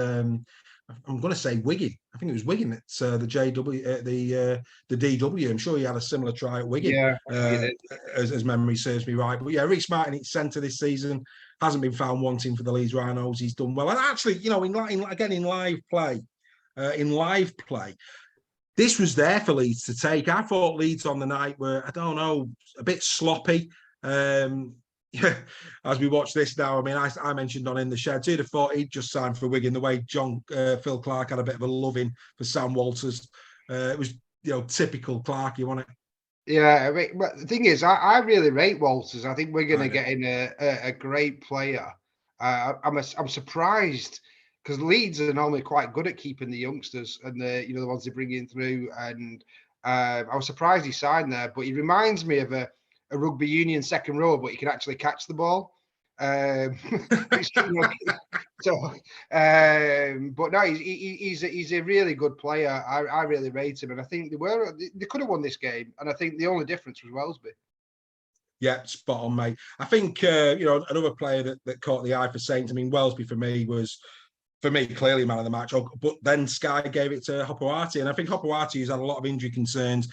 I'm going to say Wigan. I think it was Wigan at the JW, the DW. I'm sure he had a similar try at Wigan, as memory serves me right. But yeah, Reece Martin at centre this season hasn't been found wanting for the Leeds Rhinos. He's done well, and actually, in live play, this was there for Leeds to take. I thought Leeds on the night were, I don't know, a bit sloppy. As we watch this now, I mean, I mentioned on In the Shed, who'd have thought he'd just signed for Wigan, the way Phil Clark had a bit of a loving for Sam Walters. It was, typical Clarky, wasn't it? Yeah, I mean, but the thing is, I really rate Walters. I think we're going to get in a great player. I'm surprised because Leeds are normally quite good at keeping the youngsters and the ones they bring in through. And I was surprised he signed there, but he reminds me of a rugby union second row, but he can actually catch the ball. But no, he's a really good player. I really rate him, and I think they could have won this game, and I think the only difference was Welsby. Yeah, spot on, mate. I think another player that caught the eye for Saints. I mean, Welsby for me clearly man of the match. But then Sky gave it to Hopoate, and I think Hopoate has had a lot of injury concerns.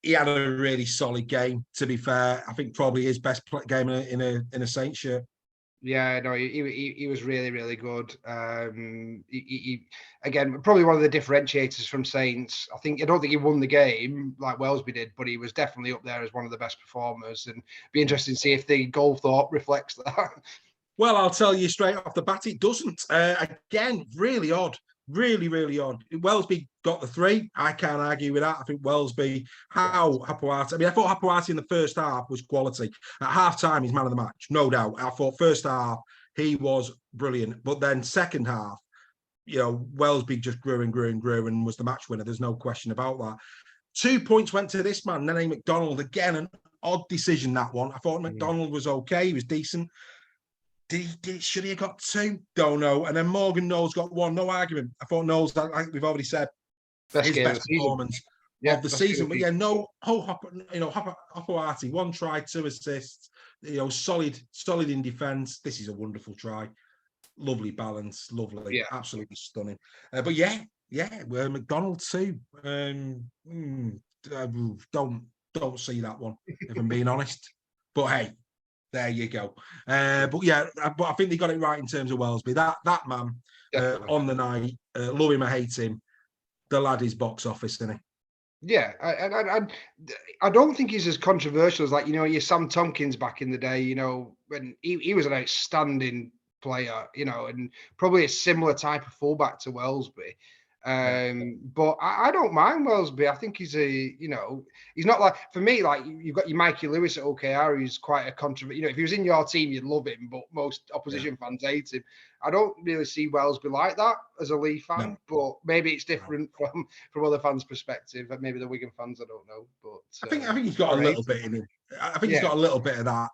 He had a really solid game, to be fair. I think probably his best game in a Saints shirt. Yeah, no, he was really, really good. He again, probably one of the differentiators from Saints. I don't think he won the game like Welsby did, but he was definitely up there as one of the best performers. And be interesting to see if the goal thought reflects that. Well, I'll tell you straight off the bat, it doesn't. Again, really odd. Really, really odd. Welsby got the 3. I can't argue with that. I think Welsby, Hopoate. I mean, I thought Hopoate in the first half was quality. At half time, he's man of the match, no doubt. I thought first half, he was brilliant. But then second half, Welsby just grew and was the match winner. There's no question about that. 2 points went to this man, Nene McDonald. Again, an odd decision, that one. I thought McDonald was okay. He was decent. Should he have got 2? Don't know. And then Morgan Knowles got 1. No argument. I thought Knowles, like we've already said, his best performance of the season. But yeah, Hopoate, 1 try, 2 assists. Solid in defence. This is a wonderful try. Lovely balance. Lovely. Absolutely stunning. But yeah, McDonald too. Don't see that one, if I'm being honest. But hey. There you go. But I think they got it right in terms of Welsby. That man on the night, love him or hate him, the lad is box office, isn't he? Yeah, I don't think he's as controversial as your Sam Tompkins back in the day. When he was an outstanding player. And probably a similar type of fullback to Welsby. But I don't mind Welsby. I think he's he's not like, for me, like you've got your Mikey Lewis at OKR, who's quite a controversial. If he was in your team, you'd love him, but most opposition fans hate him. I don't really see Welsby like that as a Leigh fan, but maybe it's different from other fans' perspective. Maybe the Wigan fans, I don't know. But I think he's got a little bit in him. I think he's got a little bit of that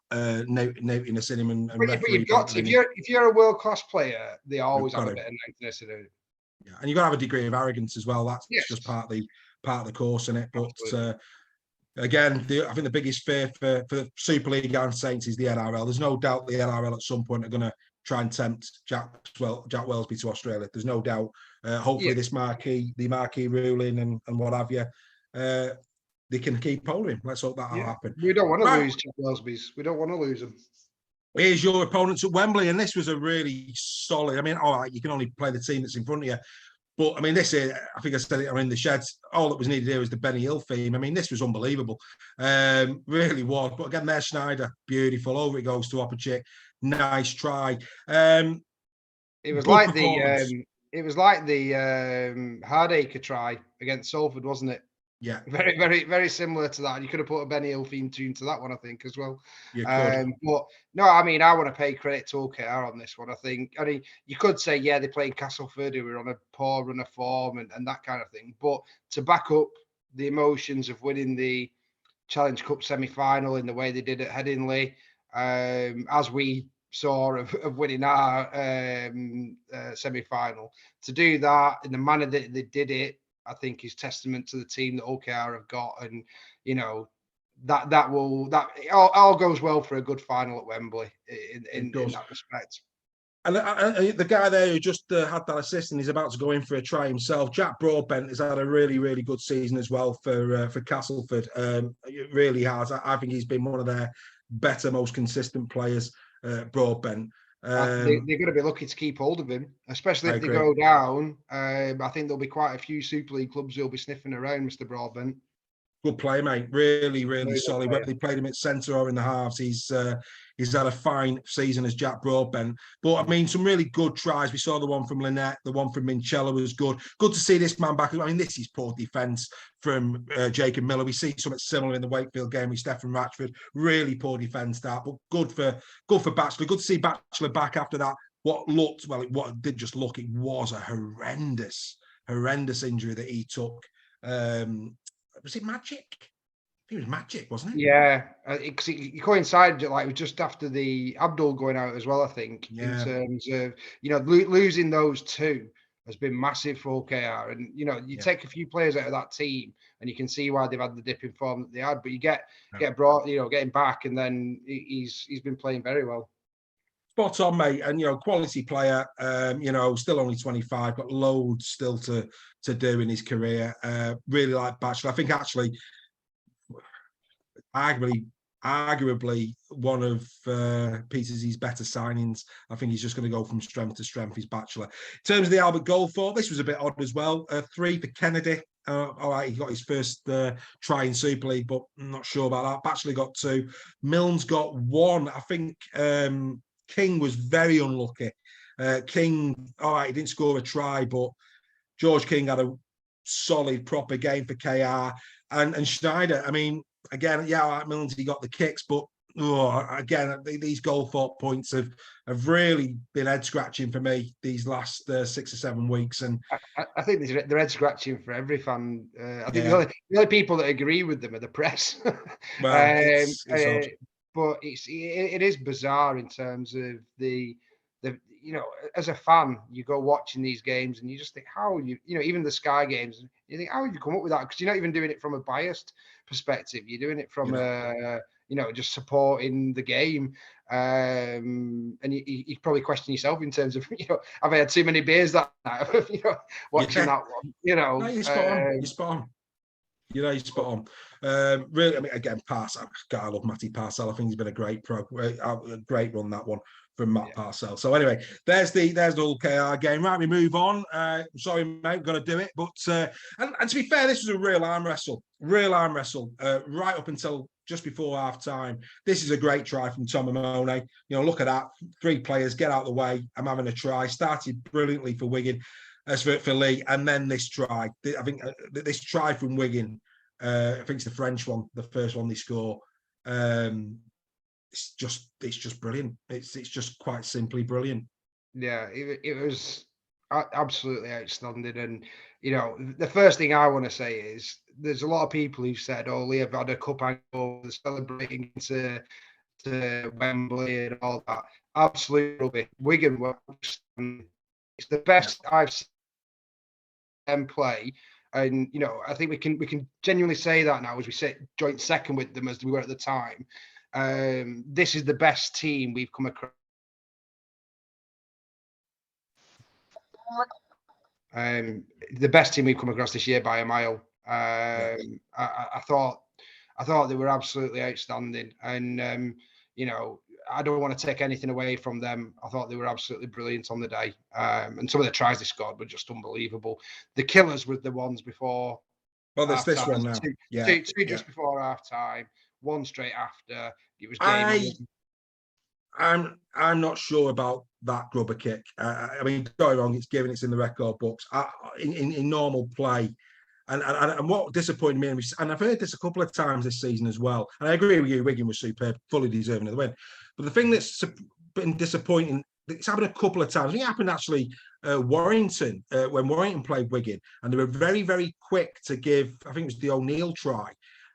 naughtiness in him. But you've got to, if you're a world class player, they always have a bit of naughtiness in it. Yeah, and you've got to have a degree of arrogance as well. That's just part of the course, in it. But again, I think the biggest fear for Super League and Saints is the NRL. There's no doubt the NRL at some point are going to try and tempt Jack Welsby to Australia. There's no doubt. Hopefully, this marquee ruling and what have you, they can keep hold of him. Let's hope that'll happen. We don't want to lose Jack Welsby's. We don't want to lose him. Here's your opponents at Wembley, and this was a really solid. I mean, all right, you can only play the team that's in front of you, But I mean, this is, I think I said it, I mean, the sheds, all that was needed here was the Benny Hill theme. I mean, this was unbelievable. Really was. But again, there's Sneijder, beautiful. Over it goes to Opacek. Nice try. It was Good like performance. the Hardacre try against Salford, wasn't it? Yeah, Very, very, very similar to that. You could have put a Benny Hill theme tune to that one, I think, as well. you could. But no, I mean, I want to pay credit to OKR on this one. I mean, you could say, yeah, they played Castleford, who were on a poor run of form and that kind of thing. But to back up the emotions of winning the Challenge Cup semi-final in the way they did at Headingley, as we saw of winning our semi-final, to do that in the manner that they did it, I think is testament to the team that OKR have got, and you know that all goes well for a good final at Wembley in that respect. And the guy there who just had that assist and he's about to go in for a try himself, Jack Broadbent, has had a really, really good season as well for Castleford. It really has. I think he's been one of their better, most consistent players, Broadbent. They're going to be lucky to keep hold of him, especially if they go down. I think there'll be quite a few Super League clubs who'll be sniffing around Mr. Broadbent. Good play, mate. Really, really solid. Whether they played him at centre or in the halves, he's had a fine season as Jack Broadbent. But I mean, some really good tries. We saw the one from Lynette, the one from Minchella was good. Good to see this man back. I mean, this is poor defence from Jacob Miller. We see something similar in the Wakefield game with Stefan Ratchford. Really poor defence that, but good for Batchelor. Good to see Batchelor back after that. What did just look, it was a horrendous injury that he took. Was it Magic? I think it was Magic, wasn't it? Yeah, because it coincided like just after the Abdul going out as well. I think in terms of losing those two has been massive for OKR, and you take a few players out of that team, and you can see why they've had the dip in form that they had. But you get brought, getting back, and then he's been playing very well. Spot on, mate, and quality player. Still only 25, got loads still to do in his career. Really like Batchelor. I think actually, arguably one of Peter's better signings. I think he's just going to go from strength to strength. He's Batchelor. In terms of the Albert Goldthorpe, this was a bit odd as well. 3 for Kennedy. All right, he got his first try in Super League, but I'm not sure about that. Batchelor got 2. Milnes got 1. I think King was very unlucky. King, all right, he didn't score a try, but George King had a solid, proper game for KR. And Sneijder, I mean, again, Milnes, he got the kicks, but again, these Goldthorpe points have really been head scratching for me these last 6 or 7 weeks. And I think they're head scratching for every fan. I think the only people that agree with them are the press. Well, it's but it is bizarre in terms of the as a fan, you go watching these games and you just think how even the Sky games, you think how have you come up with that? Because you're not even doing it from a biased perspective. You're doing it from just supporting the game. And you probably question yourself in terms of have I had too many beers that night? Watching that one. No, you're spot on. You're spot on. He's spot on. Really, I mean, again, Parcell. God, I love Matty Parcell. I think he's been a great great run, that one from Matt Parcell. So anyway, there's the whole KR game. Right, we move on. Sorry, mate, got to do it. But and to be fair, this was a real arm wrestle. Right up until just before half time. This is a great try from Tom Amone. Look at that. 3 players, get out of the way. I'm having a try. Started brilliantly for Wigan. As for Lee, and then this try. I think this try from Wigan, I think it's the French one, the first one they score. It's just brilliant. It's just quite simply brilliant. Yeah, it was absolutely outstanding. And the first thing I want to say is there's a lot of people who've said, "Oh, Lee have had a cup angle, they're celebrating to Wembley and all that." Absolutely rubbish. Wigan were. It's the best I've seen them play, and I think we can genuinely say that now as we sit joint second with them as we were at the time. This is the best team we've come across. The best team we've come across this year by a mile. I thought they were absolutely outstanding, and I don't want to take anything away from them. I thought they were absolutely brilliant on the day. And some of the tries they scored were just unbelievable. The killers were the ones before. Well, there's this one now. Two just before half time, one straight after. It was game on. I'm not sure about that grubber kick. I mean, don't get me wrong, it's in the record books. In normal play, and what disappointed me, and I've heard this a couple of times this season as well, and I agree with you, Wigan was superb, fully deserving of the win. But the thing that's been disappointing, it's happened a couple of times. It happened actually Warrington, when Warrington played Wigan, and they were very, very quick to give, I think it was the O'Neill try,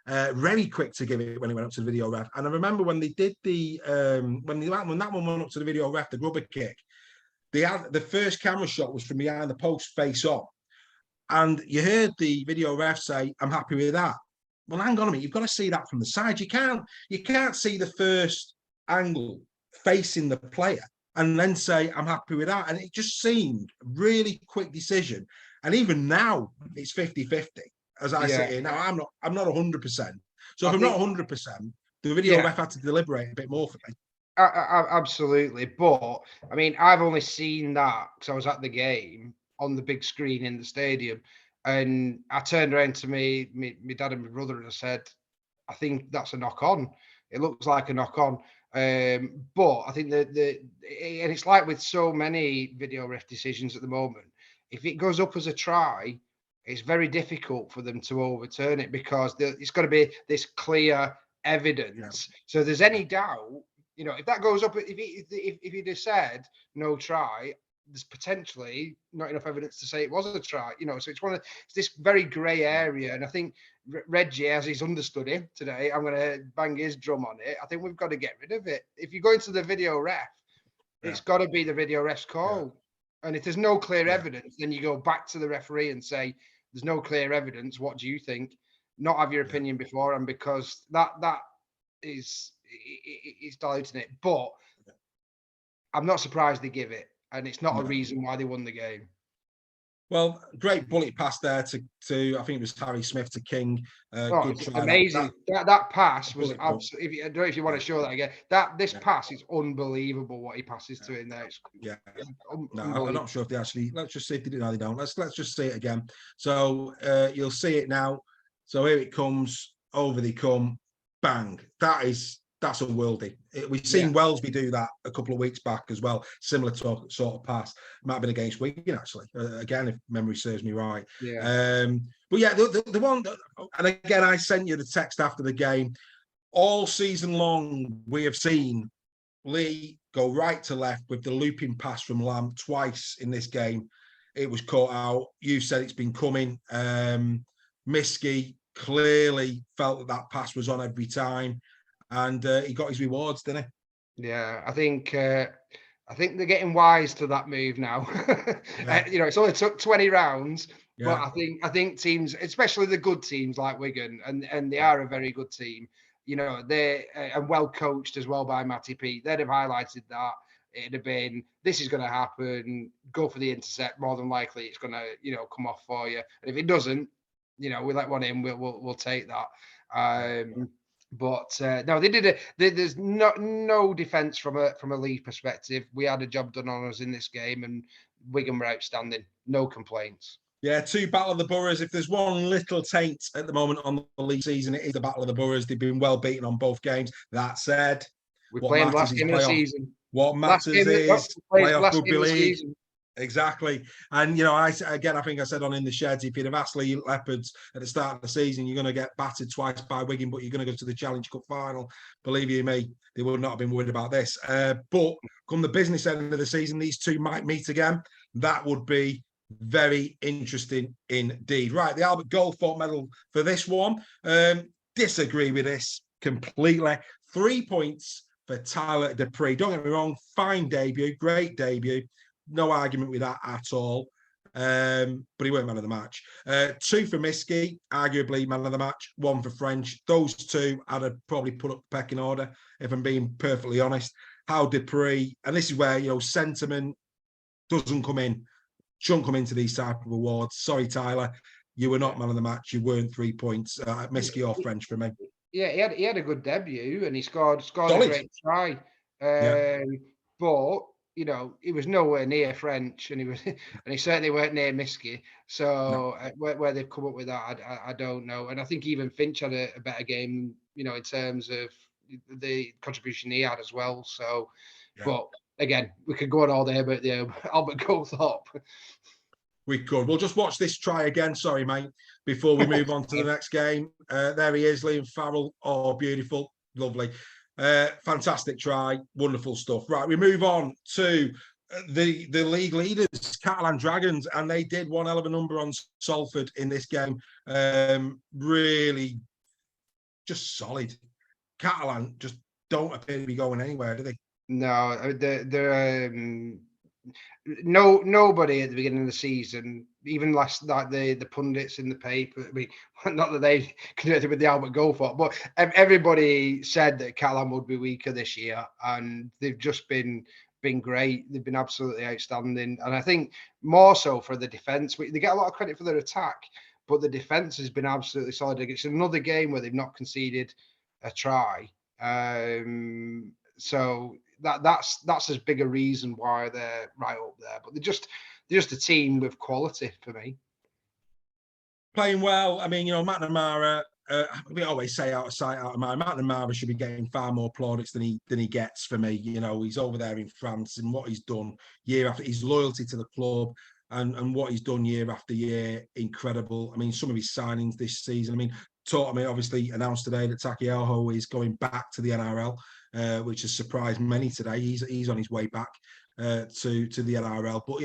very quick to give it when it went up to the video ref. And I remember when they did the when that one went up to the video ref, the grubber kick, the first camera shot was from behind the post, face on, and you heard the video ref say, "I'm happy with that." Well, hang on a minute, you've got to see that from the side. You can't see the first angle facing the player and then say, "I'm happy with that." And it just seemed really quick decision. And even now, it's 50-50. As I sit here now, I'm not 100%. So if I'm not 100%, the video ref had to deliberate a bit more for me. Absolutely, but I mean, I've only seen that because I was at the game on the big screen in the stadium, and I turned around to me dad and my brother, and I said, "I think that's a knock on. It looks like a knock on." But I think and it's like with so many video ref decisions at the moment, if it goes up as a try, it's very difficult for them to overturn it because it's got to be this clear evidence. Yeah. So if there's any doubt, if that goes up, if he'd have said no try, there's potentially not enough evidence to say it was a try. So it's this very grey area, and I think Reggie, as he's understudy today, I'm going to bang his drum on it. I think we've got to get rid of it. If you go into the video ref, it's got to be the video ref's call. Yeah. And if there's no clear evidence, then you go back to the referee and say, "There's no clear evidence. What do you think?" Not have your opinion before, and because that is diluting it. But I'm not surprised they give it, and it's not a reason why they won the game. Well, great bullet pass there to I think it was Harry Smith to King. Good try. Amazing. That pass was absolutely. I don't know if you want to show that again. This pass is unbelievable. What he passes to in there. No, I'm not sure if they actually. Let's just see if they do. No, they don't. Let's just see it again. So you'll see it now. So here it comes. Over they come. Bang. That's a worldie. We've seen Wellesby do that a couple of weeks back as well. Similar sort of pass. Might have been against Wigan, actually. Again, if memory serves me right. Yeah. But yeah, the one, and again, I sent you the text after the game. All season long, we have seen Lee go right to left with the looping pass from Lamb twice in this game. It was caught out. You said it's been coming. Miskey clearly felt that pass was on every time. And he got his rewards, didn't he? Yeah, I think they're getting wise to that move now. It's only took 20 rounds, but I think teams, especially the good teams like Wigan, and they are a very good team. They are well coached as well by Matty P. They'd have highlighted that. It'd have been, this is going to happen. Go for the intercept. More than likely, it's going to come off for you. And if it doesn't, we let one in. We'll take that. But no, they did it. There's no defence from a Leeds perspective. We had a job done on us in this game, and Wigan were outstanding. No complaints. Yeah, 2 Battle of the Boroughs. If there's one little taint at the moment on the league season, it is the Battle of the Boroughs. They've been well beaten on both games. That said, we're playing last game of the season. What matters is playoff rugby league. Exactly. And, I think I said on In the Sheds, if you'd have asked Lee Leopards at the start of the season, you're going to get battered twice by Wigan, but you're going to go to the Challenge Cup final. Believe you me, they would not have been worried about this. But come the business end of the season, these two might meet again. That would be very interesting indeed. Right, the Albert Goldthorpe medal for this one. Disagree with this completely. 3 points for Tyler Dupree. Don't get me wrong, fine debut, great debut. No argument with that at all. But he weren't man of the match. 2 for Miskey, arguably man of the match. 1 for French. Those two I'd have probably put up the pecking order, if I'm being perfectly honest. How Dupree, and this is where, sentiment shouldn't come into these type of awards. Sorry, Tyler, you were not man of the match. You weren't 3 points. Miskey or French for me. Yeah, he had a good debut, and he scored a great try. But you know, he was nowhere near French, and he certainly weren't near Miski. So where they've come up with that, I don't know. And I think even Finch had a better game, you know, in terms of the contribution he had as well. So, but again, we could go on all day about the Albert Goldthorpe. We could. We'll just watch this try again. Sorry, mate. Before we move on to the next game. There he is, Liam Farrell. Oh, beautiful. Lovely. Fantastic try. Wonderful stuff. Right, we move on to the league leaders, Catalan Dragons, and they did one hell of a number on Salford in this game. Really just solid. Catalan just don't appear to be going anywhere, do they? No, they're nobody at the beginning of the season, even last like the pundits in the paper. I mean, not that they connected with the Albert Goldthorpe, but everybody said that Catalan would be weaker this year, and they've just been great. They've been absolutely outstanding, and I think more so for the defense. They get a lot of credit for their attack, but the defense has been absolutely solid. It's another game where they've not conceded a try. So that's as big a reason why they're right up there. But they're just a team with quality for me. Playing well. I mean, you know, McNamara. We always say out of sight, out of mind. McNamara should be getting far more plaudits than he gets for me. You know, he's over there in France, and what he's done year after, his loyalty to the club, and what he's done year after year, incredible. I mean, some of his signings this season. I mean, Tortami obviously announced today that Takiaho is going back to the NRL, which has surprised many today. He's on his way back to the NRL. But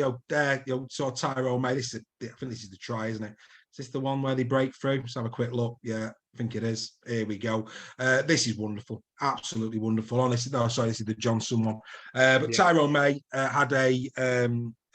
so Tyrone May. I think this is the try, isn't it? Is this the one where they break through? Let's have a quick look. Yeah, I think it is. Here we go. This is wonderful. Absolutely wonderful. Honestly, no, sorry, this is the Johnson one. But Tyrone May had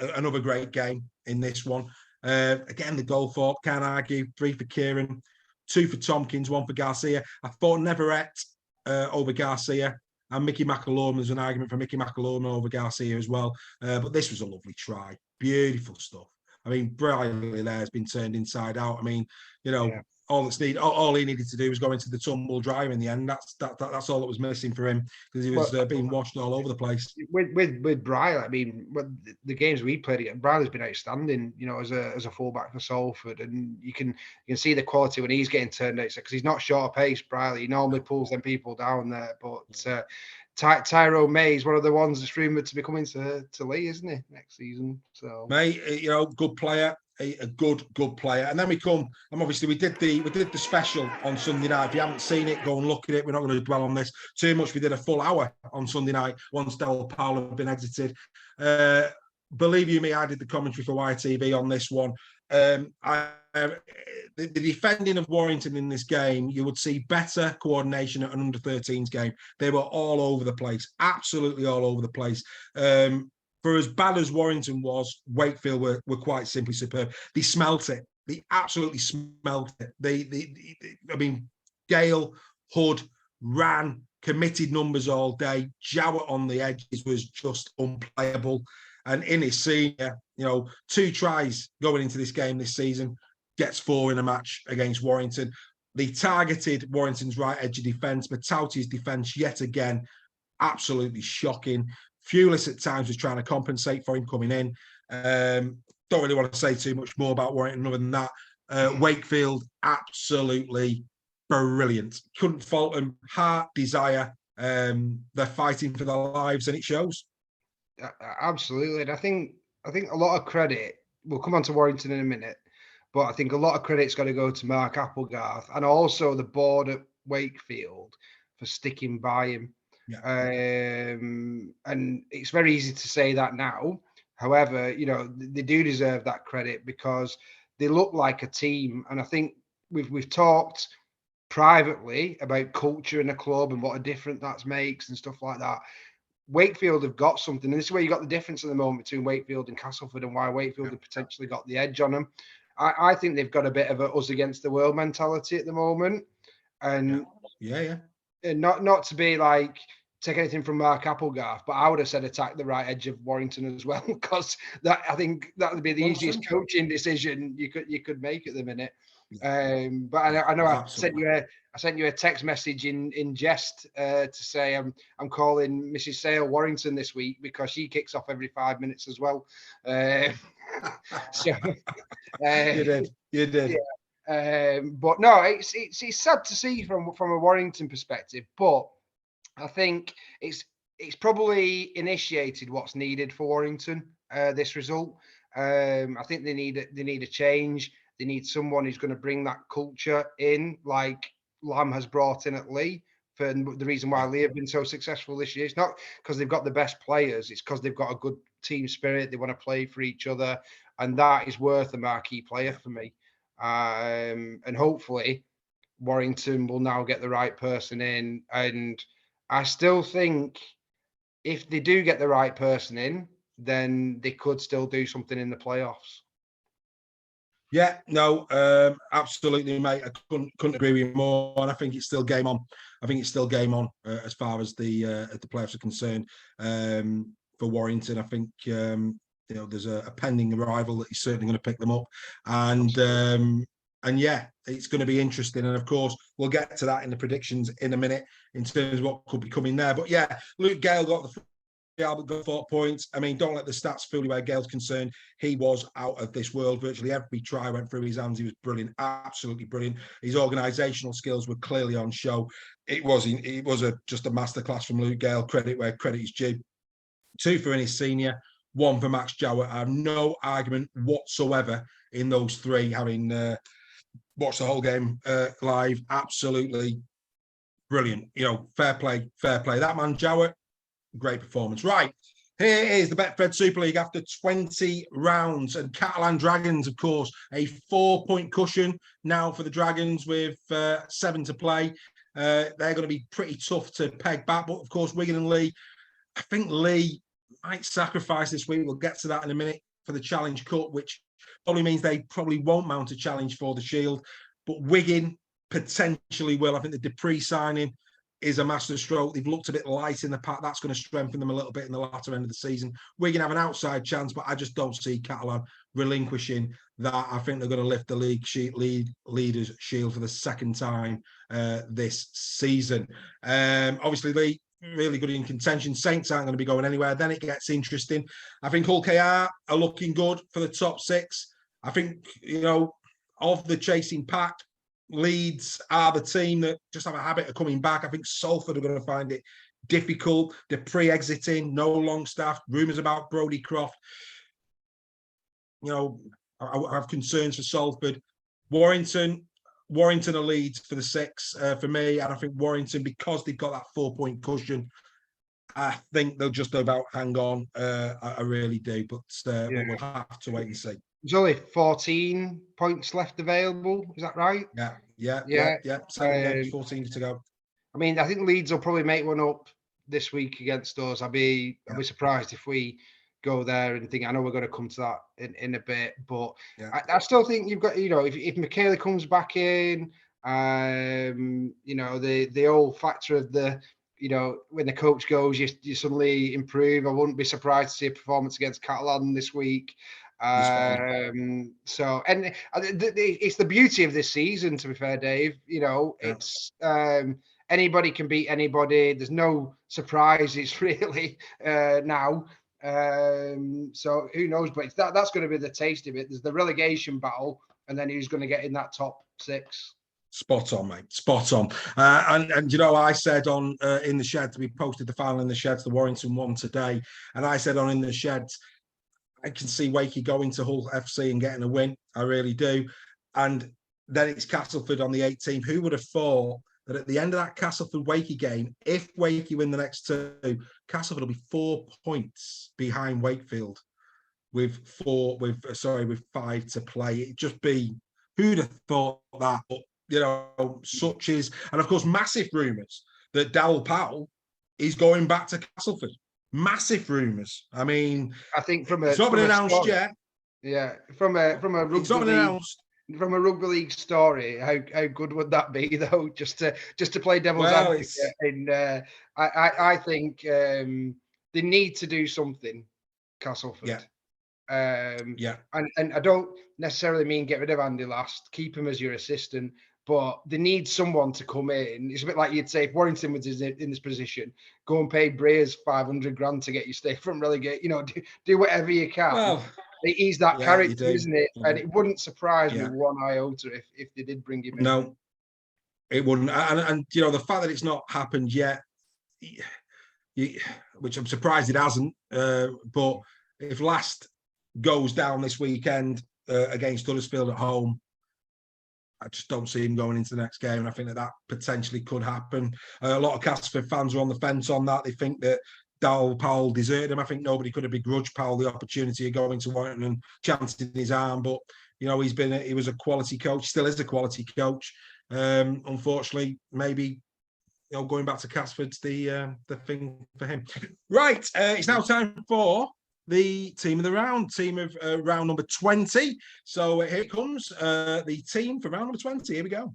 another great game in this one. Again, the Goldthorpe, can't argue. 3 for Kieran, 2 for Tompkins, 1 for Garcia. I thought Neverett over Garcia. And Mickey McAlorman, there's an argument for Mickey McAlorman over Garcia as well. But this was a lovely try. Beautiful stuff. I mean, Briley there has been turned inside out. I mean, you know, all he needed to do was go into the tumble drive in the end. That's all that was missing for him, because he was being washed all over the place. With Briley, I mean, the games we played against, Briley's been outstanding. You know, as a fullback for Salford, and you can see the quality when he's getting turned out, because he's not short of pace. Briley, he normally pulls them people down there, but. Tyrone May is one of the ones that's rumoured to be coming to Lee, isn't he, next season? So, May, you know, good player, a good player. And then we come, and obviously we did the special on Sunday night. If you haven't seen it, go and look at it. We're not going to dwell on this too much. We did a full hour on Sunday night once Del Paulo had been exited. Believe you me, I did the commentary for YTV on this one. The defending of Warrington in this game, you would see better coordination at an under-13s game. They were all over the place, absolutely all over the place. For as bad as Warrington was, Wakefield were quite simply superb. They smelt it. They absolutely smelt it. I mean, Gale, Hood ran, committed numbers all day. Jowett on the edges was just unplayable. And in his senior, you know, 2 tries going into this game this season, gets 4 in a match against Warrington. They targeted Warrington's right edge of defence, but Tauti's defence yet again, absolutely shocking. Fewless at times was trying to compensate for him coming in. Don't really want to say too much more about Warrington other than that. Wakefield, absolutely brilliant. Couldn't fault them. Heart, desire. They're fighting for their lives, and it shows. Absolutely. And I think a lot of credit, we'll come on to Warrington in a minute, but I think a lot of credit's got to go to Mark Applegarth and also the board at Wakefield for sticking by him. Yeah. And it's very easy to say that now. However, you know, they do deserve that credit because they look like a team. And I think we've talked privately about culture in a club and what a difference that makes and stuff like that. Wakefield have got something, and this is where you got the difference at the moment between Wakefield and Castleford, and why Wakefield have potentially got the edge on them. I think they've got a bit of a us against the world mentality at the moment, and and not to be like take anything from Mark Applegarth, but I would have said attack the right edge of Warrington as well, because that I think that would be the easiest coaching decision you could make at the minute. But I know I I sent you a text message in jest to say I'm calling Mrs. Sale Warrington this week because she kicks off every 5 minutes as well. So you did. Yeah. But no, it's sad to see from a Warrington perspective, but I think it's probably initiated what's needed for Warrington. This result, I think they need a change. They need someone who's going to bring that culture in, like Lamb has brought in at Lee. For the reason why Lee have been so successful this year, it's not because they've got the best players; it's because they've got a good team spirit. They want to play for each other, and that is worth a marquee player for me. And hopefully, Warrington will now get the right person in. And I still think if they do get the right person in, then they could still do something in the playoffs. Yeah, no, absolutely, mate. I couldn't agree with you more. And I think it's still game on. I think it's still game on as far as the playoffs are concerned. For Warrington, I think there's a pending arrival that he's certainly going to pick them up, and yeah, it's going to be interesting. And of course, we'll get to that in the predictions in a minute in terms of what could be coming there. But yeah, Luke Gale got Albert got 4 points. I mean, don't let the stats fool you where Gale's concerned. He was out of this world. Virtually every try went through his hands. He was brilliant, absolutely brilliant. His organisational skills were clearly on show. It was just a masterclass from Luke Gale. Credit where credit is due. 2 for his senior, 1 for Max Jowett. I have no argument whatsoever in those 3, having watched the whole game live. Absolutely brilliant. Fair play. That man, Jowett, great performance. Right, here is the Betfred Super League after 20 rounds. And Catalan Dragons, of course, a 4-point cushion now for the Dragons with 7 to play. They're going to be pretty tough to peg back. But, of course, Wigan and Lee, I think Lee might sacrifice this week. We'll get to that in a minute for the Challenge Cup, which probably means they probably won't mount a challenge for the Shield. But Wigan potentially will. I think the Dupree signing is a master stroke. They've looked a bit light in the pack. That's going to strengthen them a little bit in the latter end of the season. Wigan have an outside chance, but I just don't see Catalan relinquishing that. I think they're going to lift the leaders shield for the second time this season. Obviously, Lee, really good in contention. Saints aren't going to be going anywhere. Then it gets interesting. I think Hull KR are looking good for the top 6. I think, of the chasing pack, Leeds are the team that just have a habit of coming back. I think Salford are going to find it difficult. They're pre-exiting, no Longstaff, rumours about Brodie Croft. I have concerns for Salford. Warrington are Leeds for the 6 for me. And I think Warrington, because they've got that 4-point cushion, I think they'll just about hang on. I really do. But we'll have to wait and see. There's only 14 points left available. Is that right? Yeah. 14 to go. I mean, I think Leeds will probably make one up this week against us. I'll be surprised if we go there and think. I know we're going to come to that in a bit, but I still think you've got, if Michaela comes back in, the old factor of the, when the coach goes, you suddenly improve. I wouldn't be surprised to see a performance against Catalan this week. It's the beauty of this season, to be fair, Dave. It's anybody can beat anybody. There's no surprises really now. So who knows? But that's going to be the taste of it. There's the relegation battle, and then who's going to get in that top 6. Spot on, mate. Spot on. And I said on in the sheds, we posted the final in the sheds, the Warrington one today, and I said on in the sheds, I can see Wakey going to Hull FC and getting a win. I really do. And then it's Castleford on the 18th. Who would have thought that at the end of that Castleford-Wakey game, if Wakey win the next 2, Castleford will be 4 points behind Wakefield with 5 to play. It'd just be, who'd have thought that? But, such is, and of course, massive rumours that Darryl Powell is going back to Castleford. Massive rumours. I mean, I think it's not been announced yet. Yeah, from a rugby league story, how good would that be though? Just to play devil's advocate. And I think they need to do something, Castleford. And I don't necessarily mean get rid of Andy Last, keep him as your assistant, but they need someone to come in. It's a bit like you'd say if Warrington was in this position, go and pay Breers 500 grand to get you stay from relegate. Do whatever you can. Well, he's that character, isn't it? And it wouldn't surprise me one iota if they did bring him in. No, it wouldn't. And the fact that it's not happened yet, which I'm surprised it hasn't. But if Last goes down this weekend against Huddersfield at home, I just don't see him going into the next game. And I think that potentially could happen. A lot of Castleford fans are on the fence on that. They think that Darryl Powell deserted him. I think nobody could have begrudged Powell the opportunity of going to Warrington and chancing his arm. But, he was a quality coach, still is a quality coach. Unfortunately, maybe going back to Casford's the thing for him. Right, it's now time for the team of the round, team of round number 20. So here comes the team for round number 20. Here we go.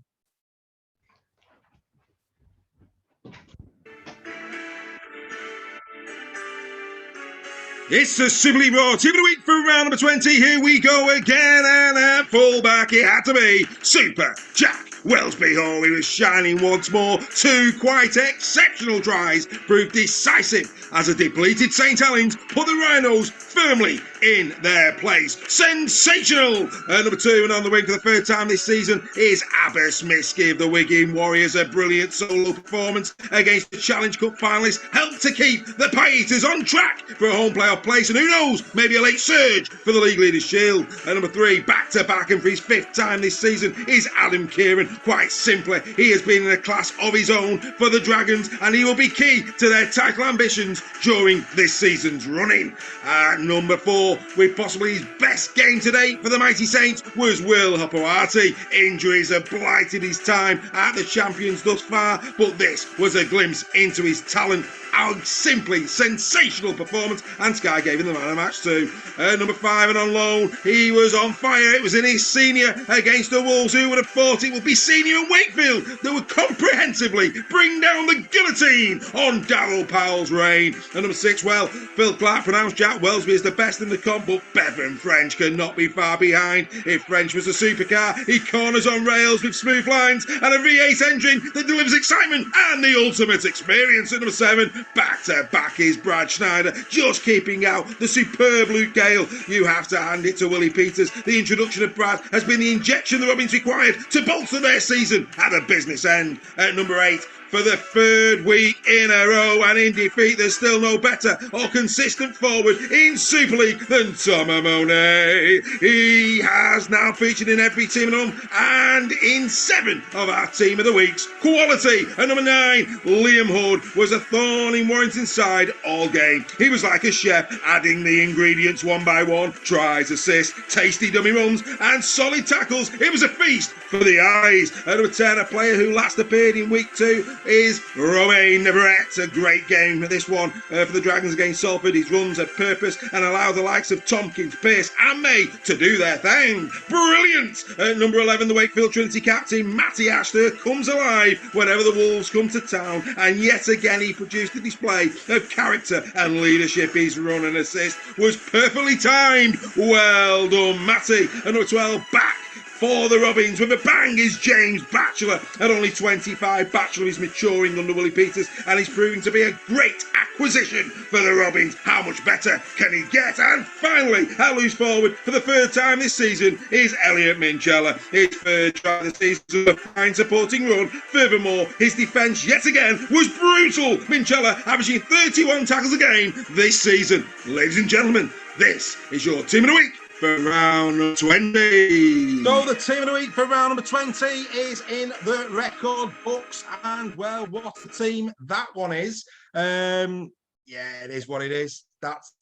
It's the Super League Raw Team of the Week for round number 20. Here we go again, and at fullback it had to be Super Jack Welsby. Oh, he was shining once more. 2 quite exceptional tries proved decisive as a depleted St Helens put the Rhinos firmly in their place. Sensational! Number 2 and on the wing for the third time this season is Abbas Smith. Give the Wigan Warriors a brilliant solo performance against the Challenge Cup finalists. Helped to keep the Pie-Eaters on track for a home playoff place, and who knows, maybe a late surge for the League Leaders Shield. Number 3, back-to-back and for his 5th time this season is Adam Kieran. Quite simply, he has been in a class of his own for the Dragons, and he will be key to their title ambitions during this season's running. At number 4, with possibly his best game to date for the Mighty Saints, was Will Hopoate. Injuries have blighted his time at the Champions thus far, but this was a glimpse into his talent. A simply sensational performance, and Sky gave him the man of the match too. Number 5 and on loan, he was on fire. It was in his senior against the Wolves. Who would have thought it would be senior and Wakefield that would comprehensively bring down the guillotine on Darryl Powell's reign. And number 6, well, Phil Clark pronounced Jack Welsby as the best in the comp, but Bevan French cannot be far behind. If French was a supercar, he corners on rails with smooth lines and a V8 engine that delivers excitement and the ultimate experience. At number 7, back to back is Brad Schneider, just keeping out the superb Luke Gale. You have to hand it to Willie Peters. The introduction of Brad has been the injection the Robins required to bolster their season at a business end. At number 8, for the 3rd week in a row and in defeat, there's still no better or consistent forward in Super League than Tom Amone. He has now featured in every team at home and in 7 of our team of the week's quality. At number 9, Liam Hood was a thorn in Warrington's side all game. He was like a chef, adding the ingredients one by one. Tries, assists, tasty dummy runs and solid tackles. It was a feast for the eyes. At number 10, a player who last appeared in week 2 is Romain Navarrete. A great game for this one for the Dragons against Salford. His runs had purpose and allowed the likes of Tompkins, Pearce and May to do their thing. Brilliant! At number 11, the Wakefield Trinity captain Matty Ashton comes alive whenever the Wolves come to town, and yet again he produced a display of character and leadership. His run and assist was perfectly timed. Well done, Matty. At number 12, back for the Robins with a bang is James Batchelor. At only 25, Batchelor is maturing under Willie Peters and he's proving to be a great acquisition for the Robins. How much better can he get? And finally, at loose forward for the 3rd time this season is Elliot Minchella. His 3rd try of the season, a fine supporting run. Furthermore, his defence yet again was brutal. Minchella averaging 31 tackles a game this season. Ladies and gentlemen, this is your team of the week for round number 20. So the team of the week for round number 20 is in the record books, and well, what a team that one is. Yeah, it is what it is. That's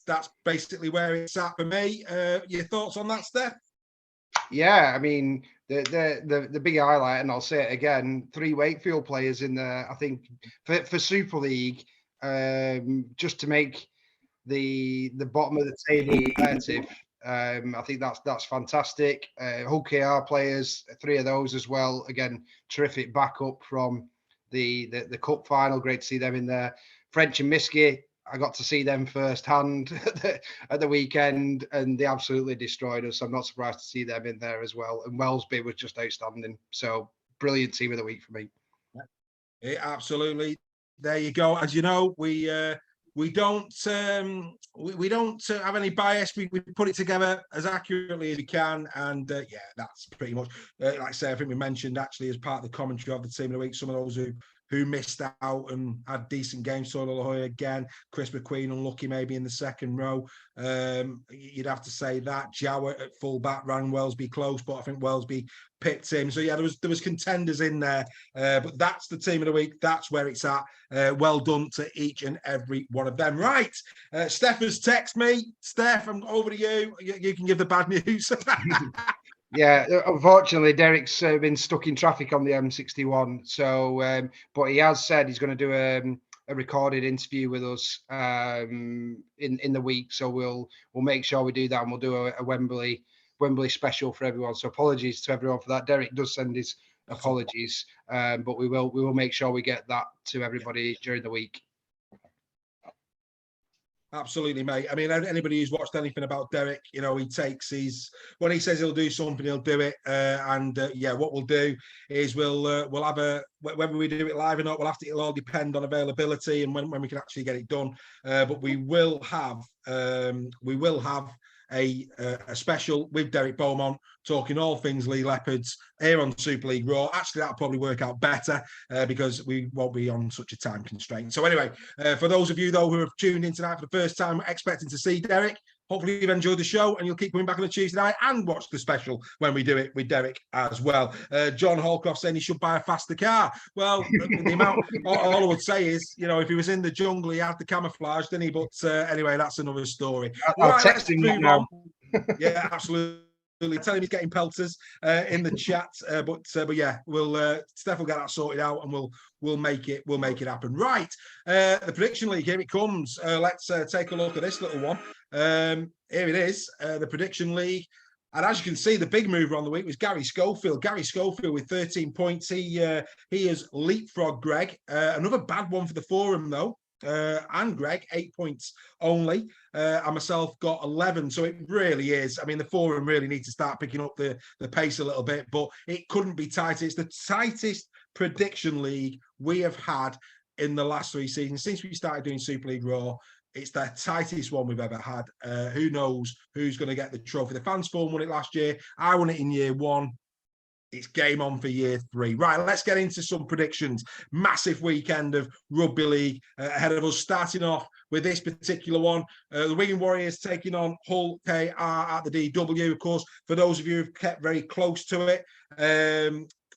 basically where it's at for me. Your thoughts on that, Steph? Yeah, I mean, the big highlight, and I'll say it again, 3 Wakefield players in there, I think, for Super League, just to make the bottom of the table competitive. I think that's fantastic. Hull KR players, 3 of those as well. Again, terrific backup from the cup final. Great to see them in there. French and Miskey, I got to see them firsthand at the weekend, and they absolutely destroyed us. I'm not surprised to see them in there as well. And Welsby was just outstanding. So brilliant team of the week for me. Yeah, absolutely. There you go. As you know, we don't we don't have any bias. We put it together as accurately as we can, and yeah, that's pretty much like I say. I think we mentioned actually as part of the commentary of the team of the week some of those who missed out and had decent games. Solo La Jolla again, Chris McQueen unlucky maybe in the second row. You'd have to say that Jowett at full back ran Wellesby close, but I think Wellesby picked him. So yeah, there was contenders in there, but that's the team of the week. That's where it's at. Well done to each and every one of them. Right, Steph has texted me. Steph, I'm over to you. You can give the bad news. Yeah, unfortunately, Derek's been stuck in traffic on the M61. So, but he has said he's going to do a recorded interview with us in the week. So we'll make sure we do that, and we'll do a Wembley special for everyone. So apologies to everyone for that. Derek does send his apologies, but we will make sure we get that to everybody during the week. Absolutely, mate. I mean, anybody who's watched anything about Derek, you know, when he says he'll do something, he'll do it. Yeah, what we'll do is we'll have whether we do it live or not, it'll all depend on availability and when we can actually get it done. But we will have a special with Derek Beaumont talking all things Lee Leopards here on Super League Raw. Actually, that'll probably work out better because we won't be on such a time constraint. So anyway, for those of you though who have tuned in tonight for the first time expecting to see Derek, hopefully you've enjoyed the show and you'll keep coming back on a Tuesday night and watch the special when we do it with Derek as well. John Holcroft saying he should buy a faster car. Well, the amount, all I would say is, you know, if he was in the jungle, he had the camouflage, didn't he? But anyway, that's another story. I'll text him now. Yeah, absolutely. Tell him he's getting pelters in the chat, but yeah, Steph will get that sorted out, and we'll make it happen. Right, the prediction league, here it comes. Let's take a look at this little one. Here it is, the prediction league, and as you can see, the big mover on the week was Gary Schofield. Gary Schofield with 13 points. He has leapfrogged Greg. Another bad one for the forum though. And Greg 8 points only. I myself got 11, so it really is. I mean, the forum really needs to start picking up the pace a little bit, but it couldn't be tighter. It's the tightest prediction league we have had in the last 3 seasons since we started doing Super League Raw. It's the tightest one we've ever had. Who knows who's going to get the trophy? The Fans Forum won it last year. I won it in year 1. It's game on for year 3. Right, let's get into some predictions. Massive weekend of rugby league ahead of us, starting off with this particular one. The Wigan Warriors taking on Hull KR at the DW. Of course, for those of you who've kept very close to it,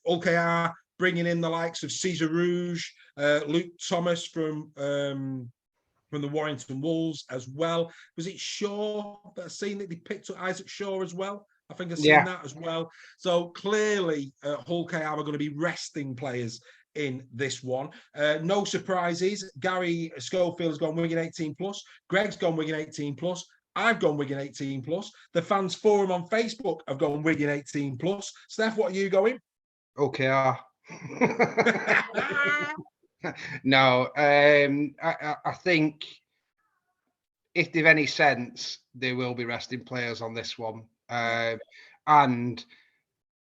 Hull KR bringing in the likes of Cesar Rouge, Luke Thomas from the Warrington Wolves as well. Was it Shaw that I've seen that they picked up Isaac Shaw as well? I think I've seen that as well. So clearly, Hull KR are going to be resting players in this one. No surprises. Gary Schofield has gone Wigan 18+. Greg's gone Wigan 18+. I've gone Wigan 18+. The Fans Forum on Facebook have gone Wigan 18+. Steph, what are you going? OKR. No, I think if they've any sense, they will be resting players on this one. And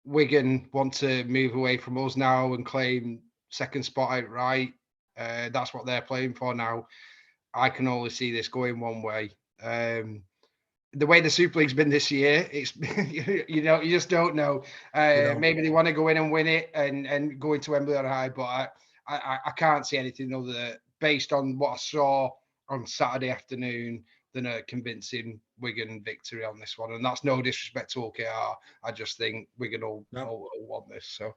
Wigan want to move away from us now and claim second spot outright. That's what they're playing for now. I can only see this going one way. The way the Super League's been this year, it's you just don't know. Maybe they want to go in and win it and go into Wembley on high, but I can't see anything other than, based on what I saw on Saturday afternoon, than a convincing Wigan victory on this one. And that's no disrespect to OKR. I just think Wigan will want this. So,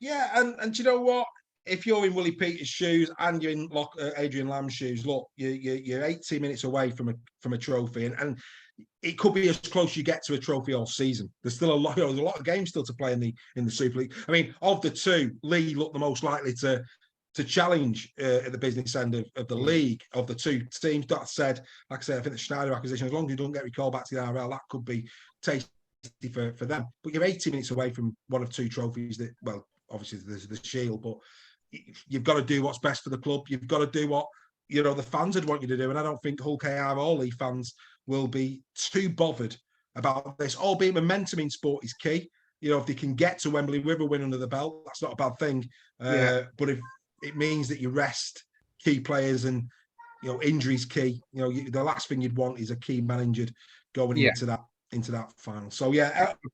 yeah, and you know what? If you're in Willie Peters' shoes and you're in Adrian Lamb's shoes, look, you're 18 minutes away from a trophy, and it could be as close you get to a trophy all season. There's still there's a lot of games still to play in the Super League. I mean, of the two, Lee looked the most likely to challenge at the business end of the league of the two teams. That said, like I said, I think the Schneider acquisition, as long as you don't get recalled back to the RL, that could be tasty for them. But you're 80 minutes away from one of 2 trophies that, well, obviously there's the Shield, but you've got to do what's best for the club. You've got to do what, the fans would want you to do. And I don't think Hull KR or Lee fans will be too bothered about this, albeit momentum in sport is key. if they can get to Wembley with a win under the belt, that's not a bad thing. But if it means that you rest key players and injuries key, the last thing you'd want is a key man injured going into that final. So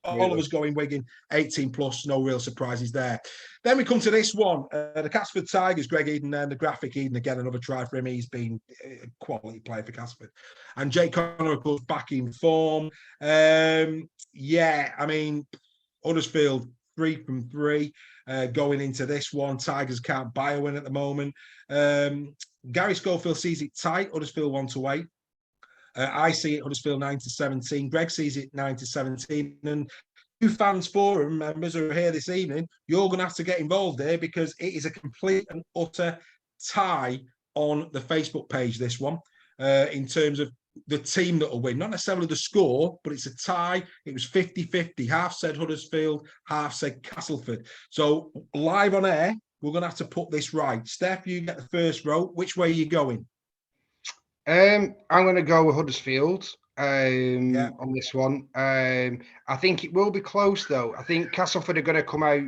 all of us going Wigan 18 plus, no real surprises there. Then we come to this one, the Casford Tigers, Greg Eden and the Graphic Eden, again another try for him. He's been a quality player for Casford, and Jake Connor of course back in form. I mean, Huddersfield 3 from 3 going into this one. Tigers can't buy a win at the moment. Gary Schofield sees it tight, Huddersfield 1-8. I see it Huddersfield 9-17. Greg sees it 9-17. And you fans forum members who are here this evening, you're going to have to get involved here because it is a complete and utter tie on the Facebook page, this one, in terms of the team that will win. Not necessarily the score, but it's a tie. It was 50-50. Half said Huddersfield, half said Castleford. So live on air, we're going to have to put this right. Steph, you get the first row. Which way are you going? I'm going to go with Huddersfield on this one. I think it will be close, though. I think Castleford are going to come out,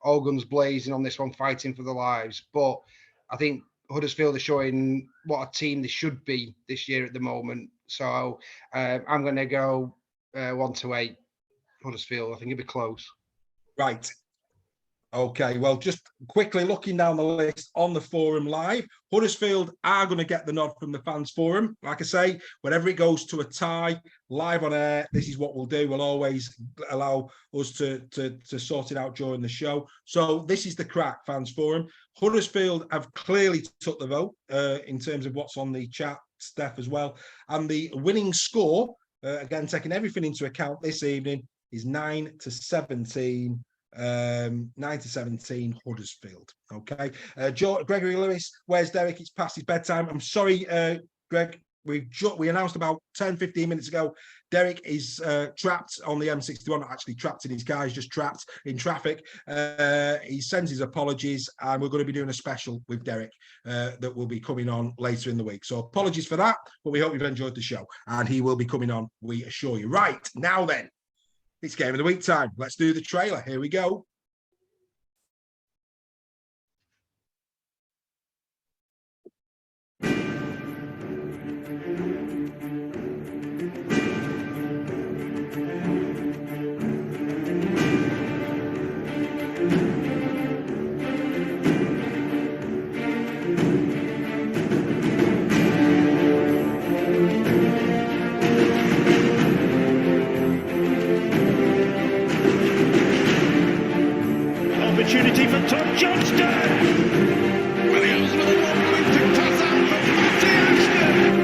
all guns blazing on this one, fighting for their lives. But I think Huddersfield are showing what a team they should be this year at the moment. So I'm going to go 1-8 Huddersfield. I think it'll be close. Right. Okay, well, just quickly looking down the list on the forum live, Huddersfield are going to get the nod from the fans forum. Like I say, whenever it goes to a tie, live on air, this is what we'll do. We'll always allow us to sort it out during the show. So this is the crack, fans forum. Huddersfield have clearly took the vote in terms of what's on the chat, Steph, as well. And the winning score, again, taking everything into account this evening, is 9-17. 9-17 Huddersfield. Okay. Gregory Lewis, where's Derek? It's past his bedtime. I'm sorry, Greg. We announced about 10-15 minutes ago. Derek is trapped on the M61, not actually trapped in his car, he's just trapped in traffic. He sends his apologies, and we're going to be doing a special with Derek that will be coming on later in the week. So apologies for that, but we hope you've enjoyed the show, and he will be coming on, we assure you. Right, now then, it's Game of the Week time. Let's do the trailer. Here we go. Opportunity for Tom Johnston. Williams with a long quick to pass out for Matty Ashton.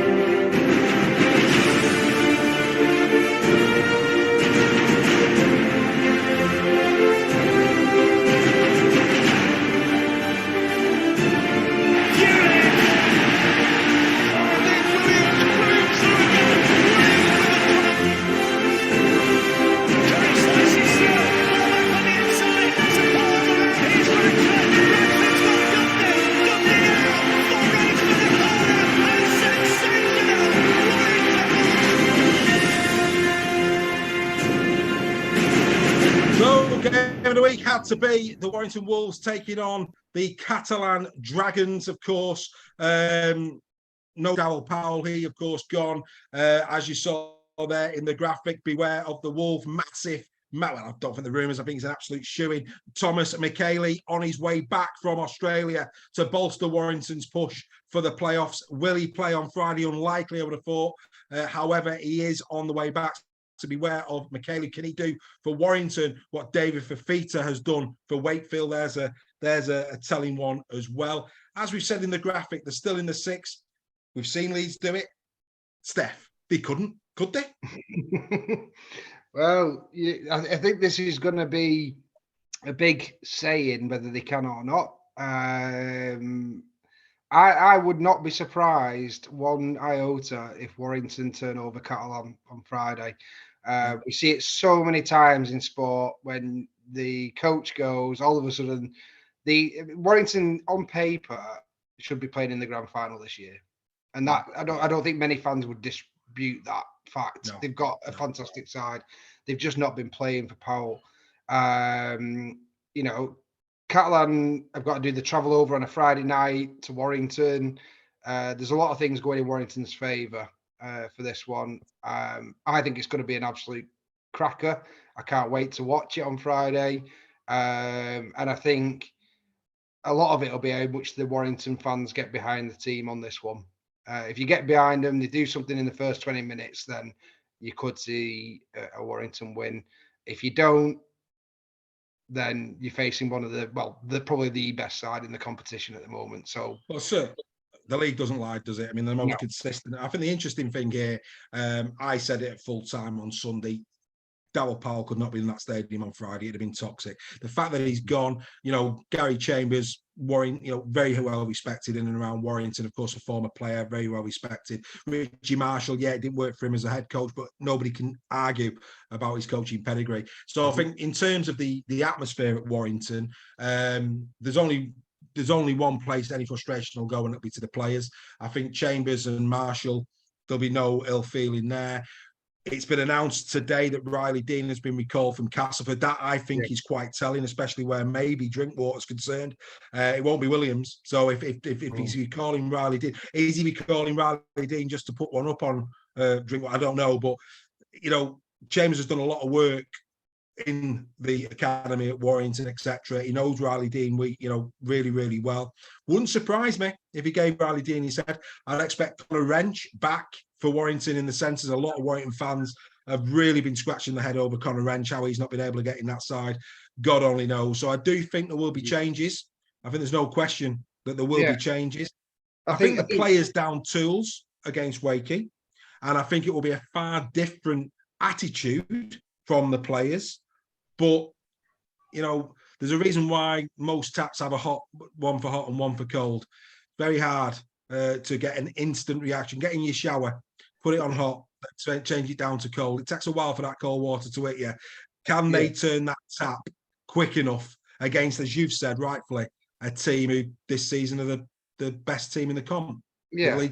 Game of the week had to be the Warrington Wolves taking on the Catalan Dragons, of course. No Darryl Powell, he, of course, gone. As you saw there in the graphic, beware of the Wolf, massive. Well, I don't think the rumours, I think he's an absolute shoo-in. Thomas Michaeli on his way back from Australia to bolster Warrington's push for the playoffs. Will he play on Friday? Unlikely, I would have thought. However, he is on the way back. To beware of Michaeli. Can he do for Warrington what David Fafita has done for Wakefield? There's a telling one as well. As we've said in the graphic, they're still in the six. We've seen Leeds do it. Steph, they couldn't, could they? Well, I think this is going to be a big saying whether they can or not. I would not be surprised one iota if Warrington turn over Catalan on Friday. We see it so many times in sport when the coach goes, all of a sudden, the Warrington on paper should be playing in the grand final this year, and that I don't think many fans would dispute that fact. No, They've got a fantastic side. They've just not been playing for Powell. You know, Catalan have got to do the travel over on a Friday night to Warrington. There's a lot of things going in Warrington's favour for this one. I think it's going to be an absolute cracker. I can't wait to watch it on Friday. And I think a lot of it will be how much the Warrington fans get behind the team on this one. If you get behind them, they do something in the first 20 minutes, then you could see a Warrington win. If you don't, then you're facing one of probably the best side in the competition at the moment. So, well, sir, the league doesn't lie, does it? I mean, they're most No. consistent. I think the interesting thing here, I said it at full time on Sunday. Darryl Powell could not be in that stadium on Friday. It'd have been toxic. The fact that he's gone, Gary Chambers, Warrington, very well respected in and around Warrington, of course, a former player, very well respected. Richie Marshall, it didn't work for him as a head coach, but nobody can argue about his coaching pedigree. So I think in terms of the atmosphere at Warrington, there's only one place any frustration will go, and it'll be to the players. I think Chambers and Marshall, there'll be no ill feeling there. It's been announced today that Riley Dean has been recalled from Castleford. That, I think, is quite telling, especially where maybe Drinkwater's concerned. It won't be Williams. So if he's recalling Riley Dean, is he recalling Riley Dean just to put one up on Drinkwater? I don't know. But, James has done a lot of work in the academy at Warrington, etc. He knows Riley Dean, really, really well. Wouldn't surprise me if he gave Riley Dean his head. I'd expect Conor Wrench back for Warrington, in the sense as a lot of Warrington fans have really been scratching their head over Conor Wrench, how he's not been able to get in that side. God only knows. So I do think there will be changes. I think there's no question that there will be changes. I think the players down tools against Wakey, and I think it will be a far different attitude from the players. But, there's a reason why most taps have one for hot and one for cold. Very hard to get an instant reaction. Get in your shower, put it on hot, change it down to cold. It takes a while for that cold water to hit you. Can they turn that tap quick enough against, as you've said rightfully, a team who this season are the best team in the comp? Yeah, I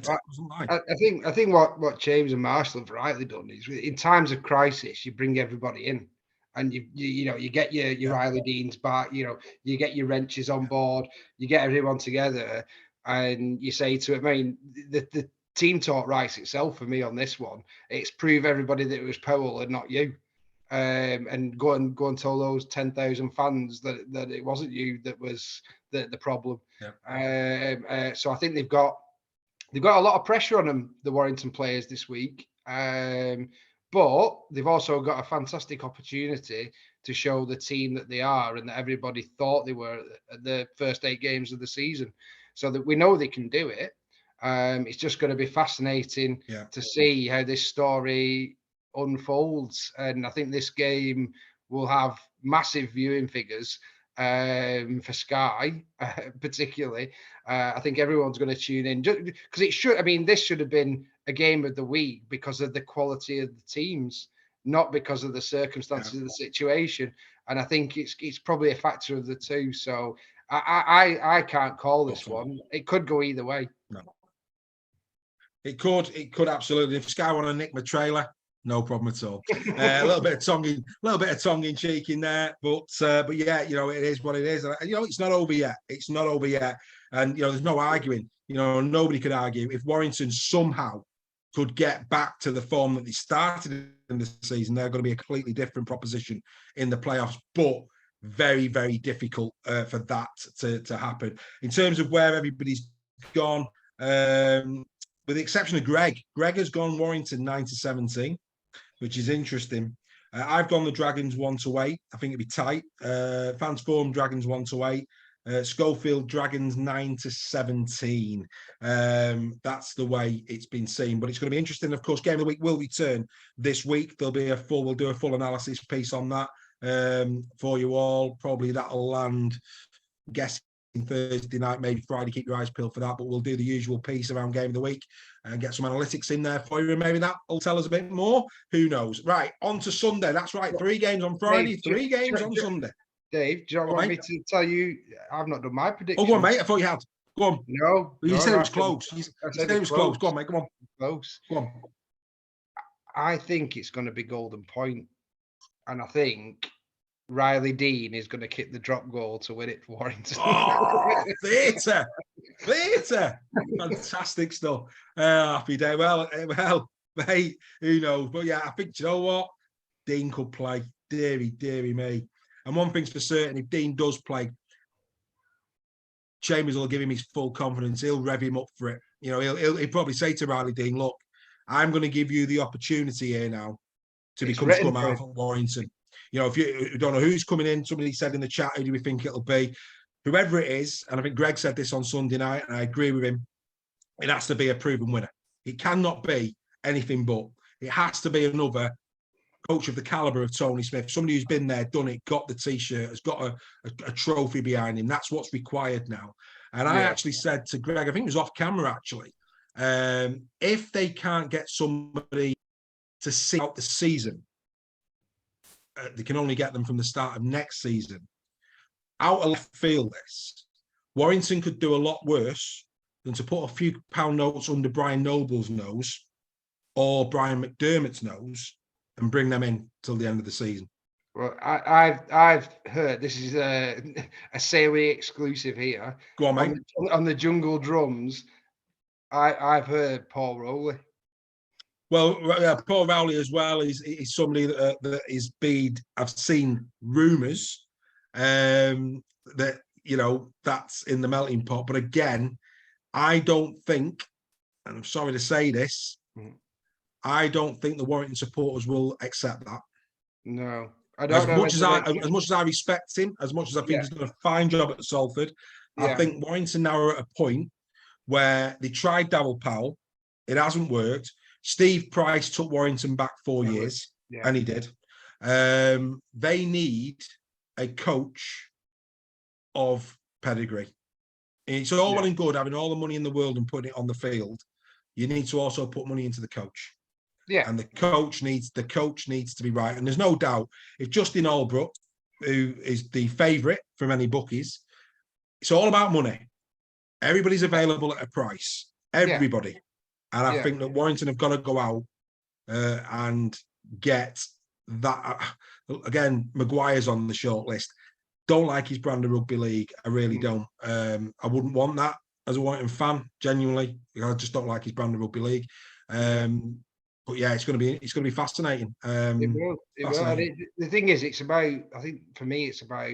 think what James and Marshall have rightly done is, in times of crisis, you bring everybody in, and you get your Riley Deans back, you get your Wrenches on board, you get everyone together, and you say to it, I mean, the team talk writes itself for me on this one. It's prove everybody that it was Powell and not you, and go and tell those 10,000 fans that it wasn't you that was the problem. Yeah. So I think they've got a lot of pressure on them, the Warrington players, this week. But they've also got a fantastic opportunity to show the team that they are, and that everybody thought they were at the first 8 games of the season. So that we know they can do it. It's just going to be fascinating to see how this story unfolds. And I think this game will have massive viewing figures for Sky, particularly. I think everyone's going to tune in, because it should. I mean, this should have been a game of the week because of the quality of the teams, not because of the circumstances of the situation. And I think it's probably a factor of the two. So I can't call this one. It could go either way. No. It could absolutely. If Sky want to nick my trailer, no problem at all. A little bit of tongue in cheek in there, but yeah, it is what it is. It's not over yet. It's not over yet, and there's no arguing. Nobody could argue if Warrington somehow could get back to the form that they started in the season. They're going to be a completely different proposition in the playoffs, but very, very difficult for that to happen. In terms of where everybody's gone, with the exception of Greg has gone Warrington 9-17, which is interesting. I've gone the Dragons 1-8. I think it'd be tight. Fans Forum Dragons 1-8. Schofield Dragons 9-17. That's the way it's been seen. But it's going to be interesting. Of course, Game of the Week will return this week. We'll do a full analysis piece on that for you all. Probably that'll land, I'm guessing, Thursday night, maybe Friday. Keep your eyes peeled for that. But we'll do the usual piece around Game of the Week and get some analytics in there for you. And maybe that will tell us a bit more. Who knows? Right, on to Sunday. That's right. 3 games on Friday, 3 games on Sunday. Dave, do you want me to tell you? I've not done my prediction. Oh, go on, mate. I thought you had. Go on. No. You said it was close. You said it was close. Go on, mate. Come on. Close. Go on. I think it's going to be Golden Point, and I think Riley Dean is going to kick the drop goal to win it for Warrington. Oh, theatre, fantastic stuff. Happy day. Well, mate, who knows? But yeah, I think, you know what? Dean could play. Deary me. And one thing's for certain, if Dean does play, Chambers will give him his full confidence. He'll rev him up for it. You know, he'll probably say to Riley Dean, look, I'm going to give you the opportunity here now to become scrum half at Warrington. You know, if you don't know who's coming in, somebody said in the chat, who do we think it'll be? Whoever it is, and I think Greg said this on Sunday night, and I agree with him, it has to be a proven winner. It cannot be anything but. It has to be another coach of the caliber of Tony Smith, somebody who's been there, done it, got the T-shirt, has got a trophy behind him. That's what's required now. And I actually said to Greg, I think it was off camera actually, if they can't get somebody to see out the season, they can only get them from the start of next season. Out of left field, this Warrington could do a lot worse than to put a few pound notes under Brian Noble's nose or Brian McDermott's nose and bring them in till the end of the season. Well, I've heard, this is a Saley exclusive here. Go on, mate. On the Jungle Drums, I've heard Paul Rowley. Well, Paul Rowley as well is somebody that is been. I've seen rumours that, you know, that's in the melting pot. But again, I don't think, and I'm sorry to say this, I don't think the Warrington supporters will accept that. No, I don't. As much as I respect him, as much as I think he's done a fine job at Salford, I think Warrington now are at a point where they tried Darryl Powell, it hasn't worked. Steve Price took Warrington back 4 years, and he did. They need a coach of pedigree. It's all well and good having all the money in the world and putting it on the field. You need to also put money into the coach. Yeah. And the coach needs to be right. And there's no doubt if Justin Albrook, who is the favourite from any bookies, it's all about money. Everybody's available at a price. Everybody. Yeah. And I think that Warrington have got to go out and get that. Again, Maguire's on the short list. Don't like his brand of rugby league. I really don't. I wouldn't want that as a Warrington fan, genuinely. I just don't like his brand of rugby league. But yeah, it's going to be fascinating. It will. The thing is, it's about. I think for me, it's about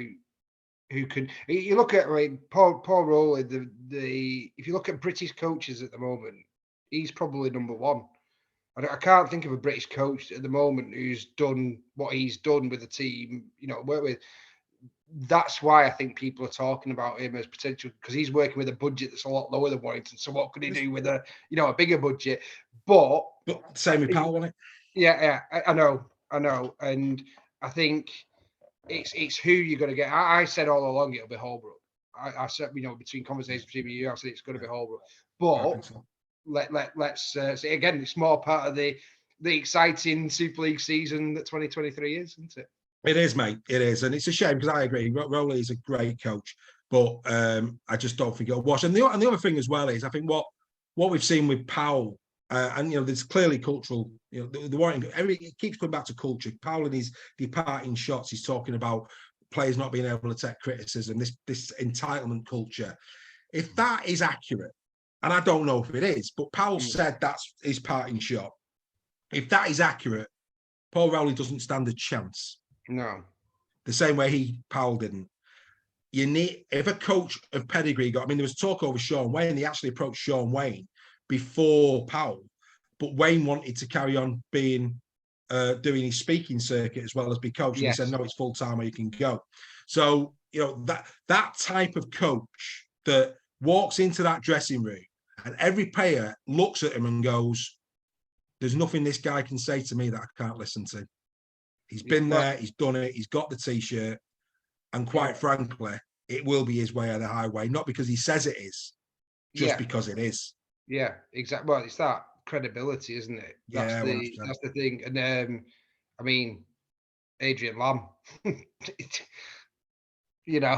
who can. You look at Paul Rowley. If you look at British coaches at the moment, he's probably number one. I can't think of a British coach at the moment who's done what he's done with the team. You know, work with. That's why I think people are talking about him as potential, because he's working with a budget that's a lot lower than Warrington. So what could he do with a bigger budget? But same with Powell, wasn't it? Yeah, I know, and I think it's who you're going to get. I said all along it'll be Holbrook. I said, between conversations between you, I said it's going to be Holbrook. But let's say again, it's more part of the exciting Super League season that 2023 is, isn't it? It is, mate. It is, and it's a shame because I agree. Rowley is a great coach, but I just don't think it'll wash. And the other thing as well is, I think what we've seen with Powell, and there's clearly cultural. The Warrington, it keeps coming back to culture. Powell and his departing shots, he's talking about players not being able to take criticism. This entitlement culture. If that is accurate, and I don't know if it is, but Powell said that's his parting shot. If that is accurate, Paul Rowley doesn't stand a chance. No. The same way Powell didn't. You need, if a coach of pedigree there was talk over Sean Wayne. They actually approached Sean Wayne before Powell, but Wayne wanted to carry on being doing his speaking circuit as well as be coach. And he said, no, it's full time or you can go. So, that type of coach that walks into that dressing room and every player looks at him and goes, there's nothing this guy can say to me that I can't listen to. He's been there, he's done it, he's got the T-shirt, and quite frankly, it will be his way or the highway, not because he says it is, just because it is. Yeah, exactly. Well, it's that credibility, isn't it? That's the thing. And Adrian Lamb,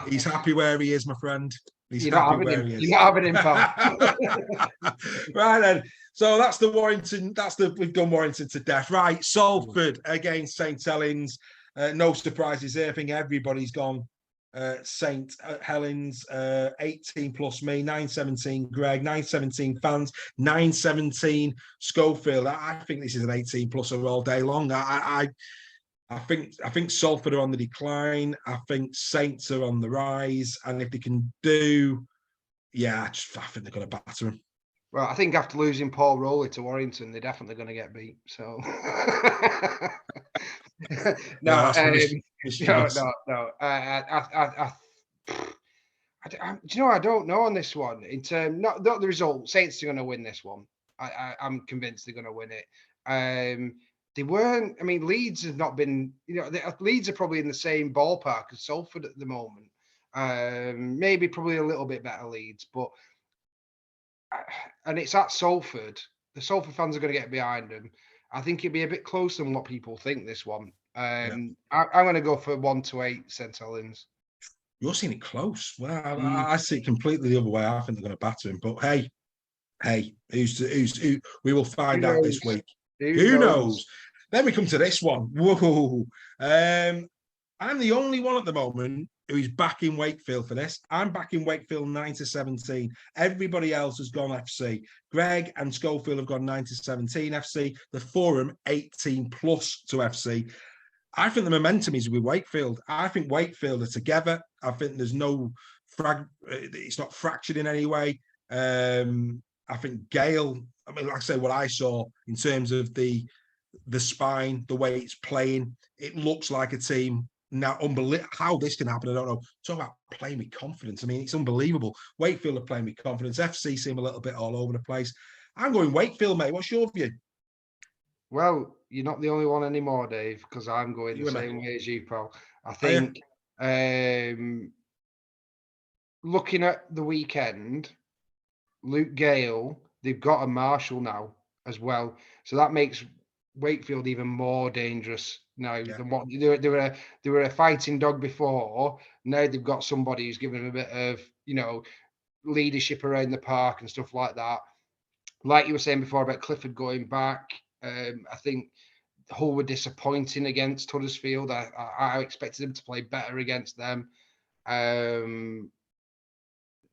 he's happy where he is, my friend. He's happy where he is. You're not having him, pal. Right then. So that's the Warrington. We've done Warrington to death, right? Salford against St Helens. No surprises there. I think everybody's gone. St Helens, 18 plus me, 917 Greg, 917 fans, 917 Schofield. I think this is an 18 pluser all day long. I think Salford are on the decline. I think Saints are on the rise, and if they can do, I think they're going to batter them. Well, I think after losing Paul Rowley to Warrington, they're definitely going to get beat. So no. Do you know? I don't know on this one. In terms, not the result. Saints are going to win this one. I'm convinced they're going to win it. They weren't. I mean, Leeds have not been. Leeds are probably in the same ballpark as Salford at the moment. Maybe probably a little bit better Leeds, but and it's at Salford. The Salford fans are going to get behind them. I think it'd be a bit closer than what people think. This one. I'm going to go for 1-8 St Helens. You're seeing it close. Well, I see it completely the other way. I think they're going to batter him. But hey, who? We will find out this week. Who knows? Then we come to this one. Whoa. I'm the only one at the moment who's backing Wakefield for this. I'm backing Wakefield 9-17. Everybody else has gone FC. Greg and Schofield have gone 9-17 FC. The Forum 18 plus to FC. I think the momentum is with Wakefield. I think Wakefield are together. I think there's no it's not fractured in any way. I think Gale, I mean, like I say, what I saw in terms of the spine, the way it's playing, it looks like a team. Now, how this can happen, I don't know. Talk about playing with confidence. I mean, it's unbelievable. Wakefield are playing with confidence. FC seem a little bit all over the place. I'm going Wakefield, mate. What's your view? Well, you're not the only one anymore, Dave, because I'm going the same way as you, pal. I think looking at the weekend, Luke Gale, they've got a Marshall now as well. So that makes Wakefield even more dangerous now than what they were a fighting dog before. Now they've got somebody who's given them a bit of, leadership around the park and stuff like that. Like you were saying before about Clifford going back, I think Hull were disappointing against Huddersfield. I expected them to play better against them.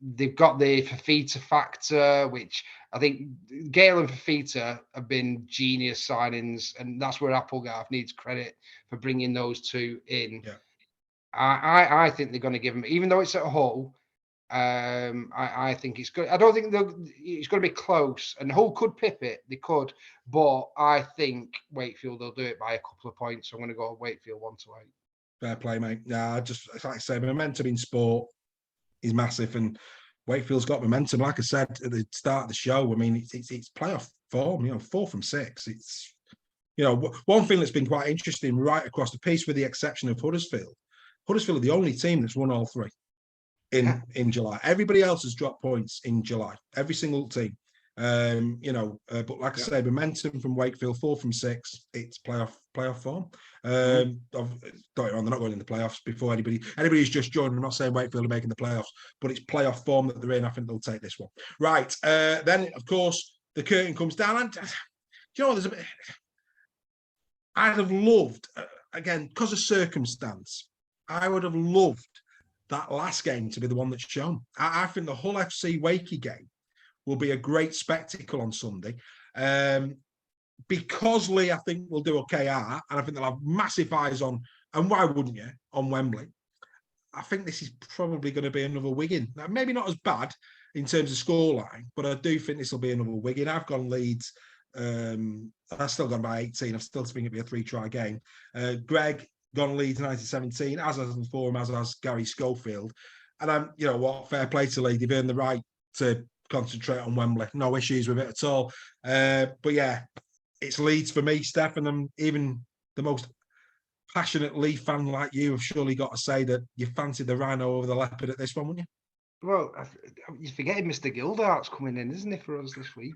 They've got the Fafita factor, which I think Gale and Fafita have been genius signings, and that's where Applegarth needs credit for bringing those two in. Yeah. I think they're going to give them, even though it's at Hull. I think it's good. I don't think it's going to be close, and Hull could pip it. They could, but I think Wakefield will do it by a couple of points. So I'm going to go Wakefield 1-8. Fair play, mate. Yeah, just like I say, momentum in sport is massive, and Wakefield's got momentum. Like I said at the start of the show, I mean, it's playoff form. 4 from 6. It's one thing that's been quite interesting right across the piece, with the exception of Huddersfield. Huddersfield are the only team that's won all 3 in July. Everybody else has dropped points in July. Every single team. But like I say, momentum from Wakefield, 4 from 6. It's playoff form. Don't get me wrong, they're not going in the playoffs before anybody who's just joined. I'm not saying Wakefield are making the playoffs, but it's playoff form that they're in. I think they'll take this one. Right. Then of course the curtain comes down, and there's a bit. I'd have loved, again, because of circumstance, I would have loved that last game to be the one that's shown. I think the Hull FC Wakey game will be a great spectacle on Sunday. Because Lee, I think, will do OKR, and I think they'll have massive eyes on, and why wouldn't you, on Wembley. I think this is probably going to be another Wigan. Now, maybe not as bad in terms of scoreline, but I do think this will be another Wigan. I've gone Leeds. I've still gone by 18. I've still think it'll be a 3-try game. Greg gone Leeds 19-17, as has the Forum, as has Gary Schofield. And I'm, fair play to Leeds. They've earned the right to concentrate on Wembley. No issues with it at all. But yeah, it's Leeds for me, Steph, and I'm even the most passionate Leeds fan like you have surely got to say that you fancied the Rhino over the Leopard at this one, wouldn't you? Well, you're forgetting Mr. Gildart's coming in, isn't he, for us this week?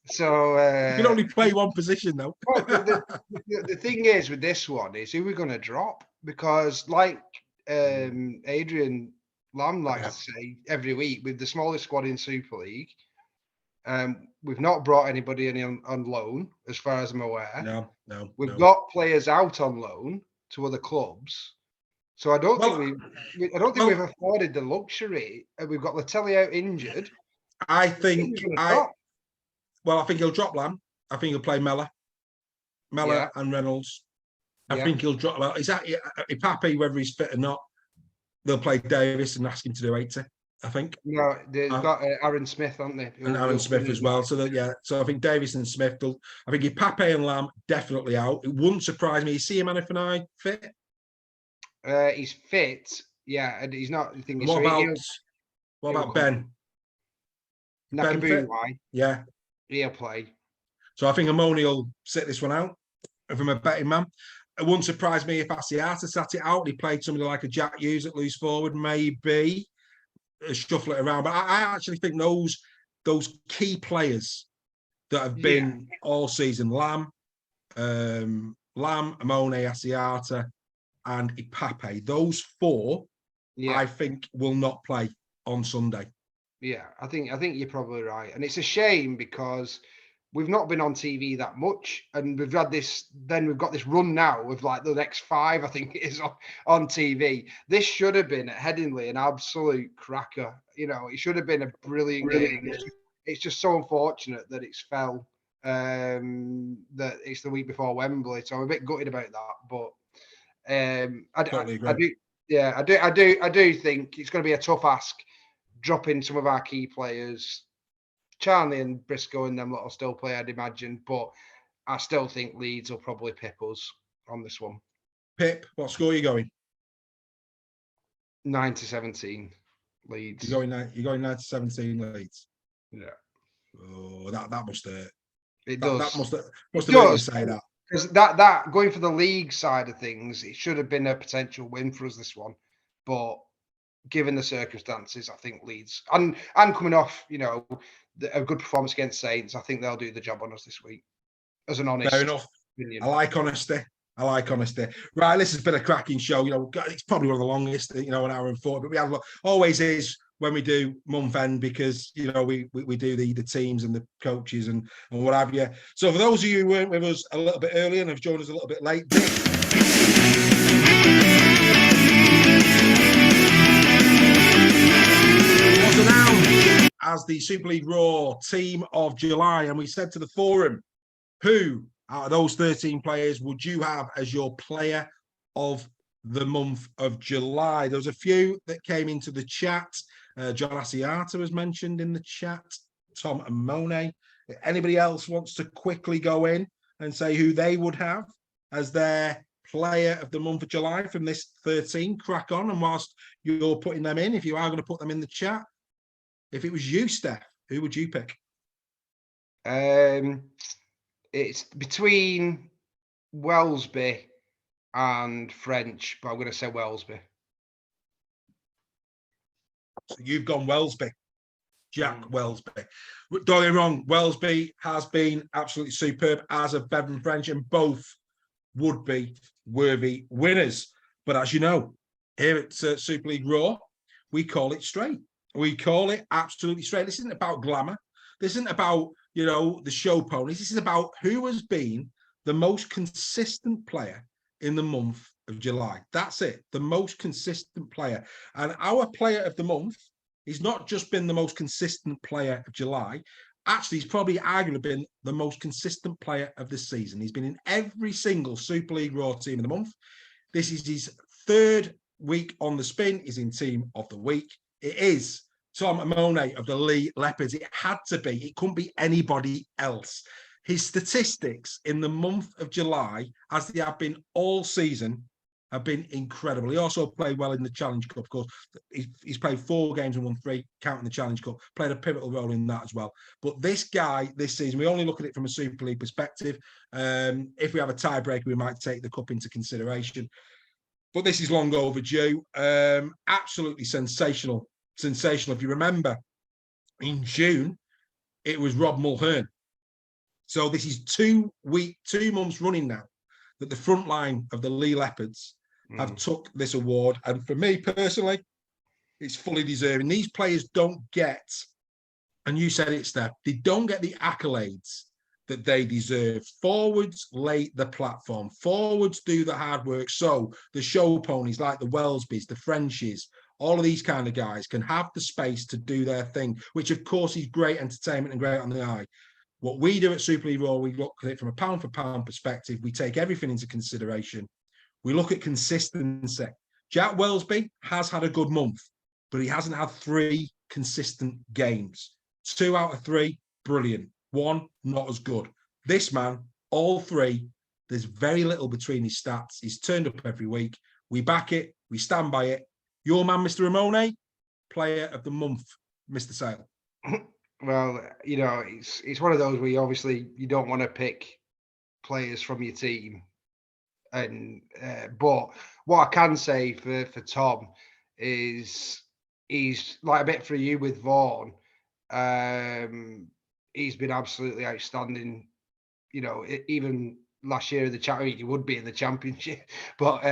So you can only play one position, though. Well, the thing is with this one is who we're going to drop, because like Adrian Lamb likes to say every week, with the smallest squad in Super League, We've not brought anybody in on loan, as far as I'm aware. No. We've got players out on loan to other clubs. So I don't think we've afforded the luxury. We've got Latelli out injured. I think he'll drop Lamb. I think he'll play Mella and Reynolds. I think he'll drop. Well, is that Ipape, whether he's fit or not? They'll play Davis and ask him to do 80. I think. No, they've got Aaron Smith, haven't they? And Aaron Smith as well. So so I think Davis and Smith. I think Ipape and Lamb definitely out. It wouldn't surprise me. You see him, Anifani fit? He's fit, yeah, and he's not. I think. What about Ben? Nakabou, yeah, he'll play. So I think Amoni will sit this one out. From a betting man, it wouldn't surprise me if Asiata sat it out. He played somebody like a Jack Hughes at loose forward, maybe shuffle it around. But I actually think those key players that have been all season, Lamb, Amone, Asiata, and Ipape, those four, I think will not play on Sunday. Yeah, I think you're probably right, and it's a shame because we've not been on TV that much, and we've had this. Then we've got this run now with like the next 5, I think it is on TV. This should have been at Headingley an absolute cracker. You know, it should have bbeen a brilliant game. It's just so unfortunate that it's fell. That it's the week before Wembley, so I'm a bit gutted about that. But I do think it's going to be a tough ask dropping some of our key players. Charlie and Briscoe and them lot will still play, I'd imagine, but I still think Leeds will probably pip us on this one. Pip, what score are you going? 9-17 Leeds. You're going 9-17 Leeds. Yeah. Oh, that must hurt. It does. That must have made you say that. Because that going for the league side of things, it should have been a potential win for us this one, but given the circumstances, I think Leeds and coming off, you know, a good performance against Saints, I think they'll do the job on us this week. As an honest, fair enough. Opinion. I like honesty. Right, this has been a cracking show. You know, it's probably one of the longest. You know, 1 hour and 40. But we have always is when we do month end because you know we do the teams and the coaches and what have you. So for those of you who weren't with us a little bit earlier and have joined us a little bit late. Announced as the Super League Raw Team of July, and we said to the forum, who out of those 13 players would you have as your player of the month of July? There was a few that came into the chat. John Asiata was mentioned in the chat. Tom Amone. If anybody else wants to quickly go in and say who they would have as their player of the month of July from this 13, crack on. And whilst you're putting them in, if you are going to put them in the chat, if it was you, Steph, who would you pick? It's between Welsby and French, but I'm going to say Welsby. So you've gone Welsby, Jack Welsby. Don't get me wrong, Welsby has been absolutely superb, as have Bevan French, and both would be worthy winners. But as you know, here at Super League Raw, we call it straight. We call it absolutely straight. This isn't about glamour. This isn't about, you know, the show ponies. This is about who has been the most consistent player in the month of July. That's it. The most consistent player. And our player of the month, he's not just been the most consistent player of July. Actually, he's probably arguably been the most consistent player of the season. He's been in every single Super League Raw Team of the month. This is his 3rd week on the spin. He's in Team of the Week. It is Tom Amone of the Lee Leopards. It had to be. It couldn't be anybody else. His statistics in the month of July, as they have been all season, have been incredible. He also played well in the Challenge Cup, of course. He's played 4 games and won 3, counting the Challenge Cup. Played a pivotal role in that as well. But this guy, this season, we only look at it from a Super League perspective. If we have a tiebreaker, we might take the cup into consideration. But this is long overdue. Absolutely sensational. Sensational. If you remember, in June, it was Rob Mulhern. So this is 2 months running now that the front line of the Lee Leopards have took this award. And for me personally, it's fully deserving. These players don't get and you said it, Steph, they don't get the accolades that they deserve. Forwards lay the platform. Forwards do the hard work. So the show ponies like the Wellesbys, the Frenchies, all of these kind of guys can have the space to do their thing, which of course is great entertainment and great on the eye. What we do at Super League Raw, we look at it from a pound for pound perspective. We take everything into consideration. We look at consistency. Jack Wellesby has had a good month, but he hasn't had 3 consistent games. 2 out of 3, brilliant. 1, not as good. This man, all 3, there's very little between his stats. He's turned up every week. We back it. We stand by it. Your man, Mr. Ramone, player of the month, Mr. Sale. Well, it's one of those where you don't want to pick players from your team, and but what I can say for Tom is he's like a bit for you with Vaughan. He's been absolutely outstanding. Even last year in the championship, he would be in the championship, but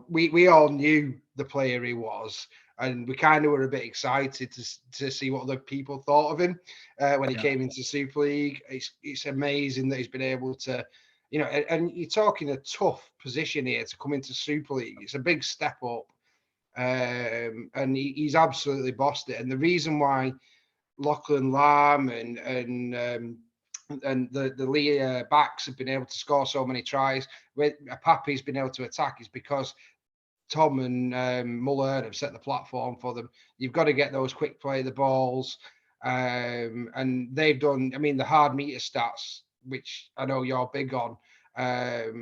we all knew the player he was. And we kind of were a bit excited to see what other people thought of him when he came into Super League. It's amazing that he's been able to, and you're talking a tough position here to come into Super League. It's a big step up, and he's absolutely bossed it. And the reason why Lachlan Lamb and the Lee backs have been able to score so many tries, where Pappy's been able to attack, is because Tom and Muller have set the platform for them. You've got to get those quick play the balls. And they've done, the hard meter stats, which I know you're big on, are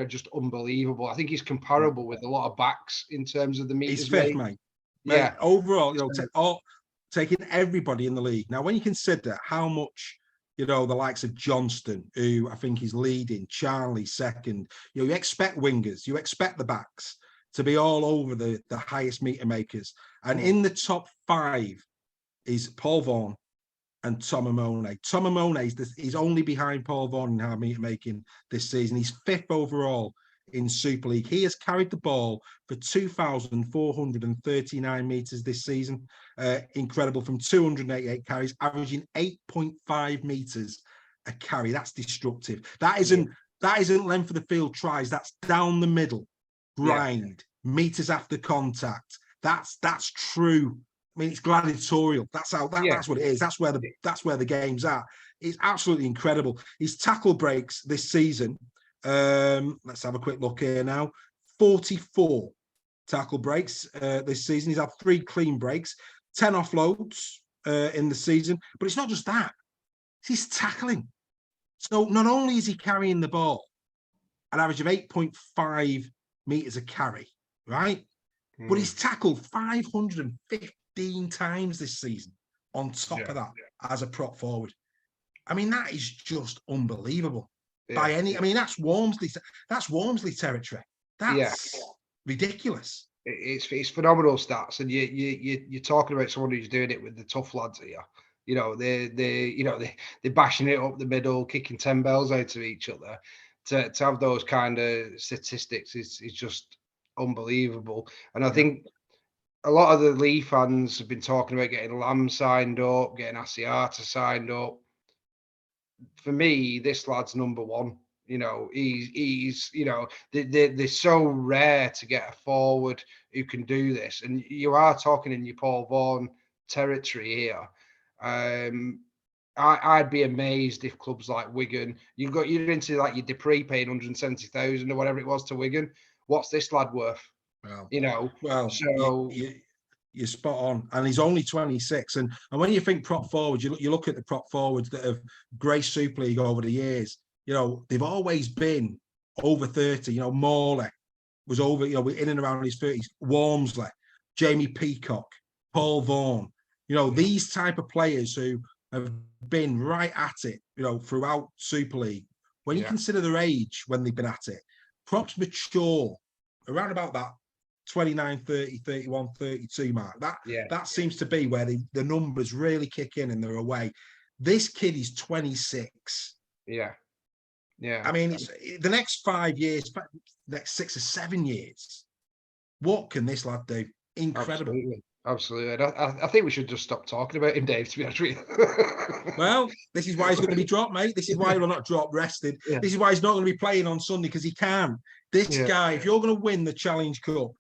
just unbelievable. I think he's comparable with a lot of backs in terms of the meters. He's 5th, mate. Yeah. Overall, taking everybody in the league. Now, when you consider how much, the likes of Johnston, who I think is leading, Charlie 2nd. You expect wingers, you expect the backs to be all over the highest meter makers. And in the top 5 is Paul Vaughan and Tom Amone. Tom Amone is only behind Paul Vaughan in hard meter making this season. He's 5th overall in Super League. He has carried the ball for 2,439 meters this season. Incredible, from 288 carries, averaging 8.5 meters a carry. That's destructive. That isn't length of the field tries. That's down the middle, grind, meters after contact. That's true. It's gladiatorial. That's what it is. That's where the game's at. It's absolutely incredible. His tackle breaks this season. Let's have a quick look here now. 44 tackle breaks this season. He's had 3 clean breaks, 10 offloads in the season. But it's not just that. He's tackling. So not only is he carrying the ball, an average of 8.5 meters a carry, right? But he's tackled 515 times this season on top of that as a prop forward. That is just unbelievable. That's Walmsley. That's Walmsley territory. That's ridiculous. It's phenomenal stats, and you're talking about someone who's doing it with the tough lads here. They're bashing it up the middle, kicking 10 bells out of each other. To have those kind of statistics is just unbelievable. And I think a lot of the Lee fans have been talking about getting Lamb signed up, getting Asiata signed up. For me, this lad's number 1. He's they're so rare to get a forward who can do this. And you are talking in your Paul Vaughan territory here. I'd be amazed if clubs like Wigan, you're into like your Dupree paying 170,000 or whatever it was to Wigan. What's this lad worth? You're spot on, and he's only 26. And when you think prop forwards, you look at the prop forwards that have graced Super League over the years. They've always been over 30. Morley was over, in and around his 30s. Walmsley, Jamie Peacock, Paul Vaughan. These type of players who have been right at it, throughout Super League. When you consider their age when they've been at it, props mature around about that 29, 30, 31, 32 mark. That seems to be where the numbers really kick in and they're away. This kid is 26. Yeah. It's the next 5 years, next 6 or 7 years. What can this lad do? Incredible. Absolutely. And I think we should just stop talking about him, Dave, to be honest with you. Well, this is why he's going to be dropped, mate. This is why he'll not drop rested. Yeah. This is why he's not going to be playing on Sunday, because he can. This Yeah. guy, if you're going to win the Challenge Cup,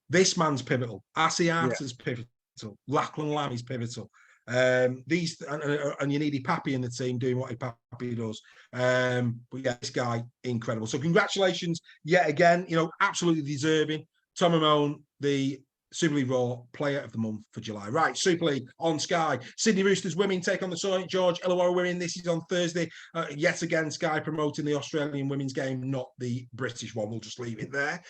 this man's pivotal. Asiata's pivotal. Lachlan Lam is pivotal. And you need Pappy in the team doing what Pappy does. But yeah, this guy, incredible. So congratulations yet again, absolutely deserving. Tom Amone, the Super League Raw Player of the Month for July. Right, Super League on Sky. Sydney Roosters women take on the St George Illawarra women. This is on Thursday. Yet again, Sky promoting the Australian women's game, not the British one. We'll just leave it there.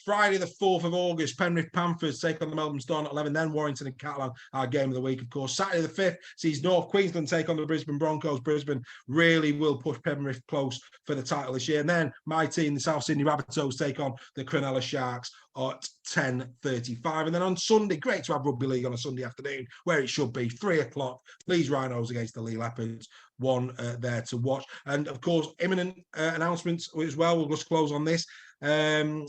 Friday, the 4th of August, Penrith Panthers take on the Melbourne Storm at 11. Then Warrington and Catalan, our game of the week, of course. Saturday, the 5th, sees North Queensland take on the Brisbane Broncos. Brisbane really will push Penrith close for the title this year. And then my team, the South Sydney Rabbitohs, take on the Cronulla Sharks at 10:35. And then on Sunday, great to have rugby league on a Sunday afternoon, where it should be, 3 o'clock, Leeds Rhinos against the Lee Leopards, one there to watch. And of course, imminent announcements as well. We'll just close on this.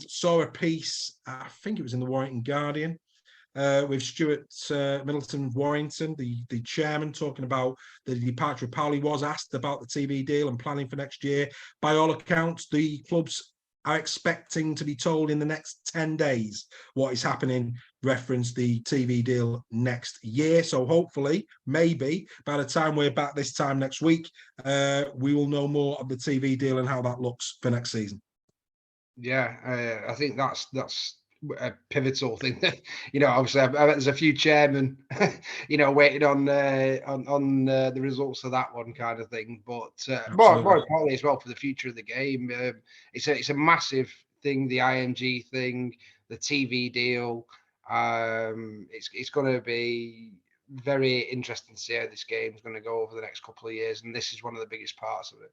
Saw a piece, I think it was in the Warrington Guardian, with Stuart Middleton Warrington, the chairman, talking about the departure of Powell. He was asked about the TV deal and planning for next year. By all accounts, the clubs are expecting to be told in the next 10 days what is happening, reference the TV deal next year. So hopefully, maybe, by the time we're back this time next week, we will know more of the TV deal and how that looks for next season. Yeah, I think that's a pivotal thing. Obviously, there's a few chairmen, waiting on the results of that one kind of thing. But more importantly, as well, for the future of the game, it's a massive thing. The IMG thing, the TV deal. It's going to be very interesting to see how this game is going to go over the next couple of years, and this is one of the biggest parts of it.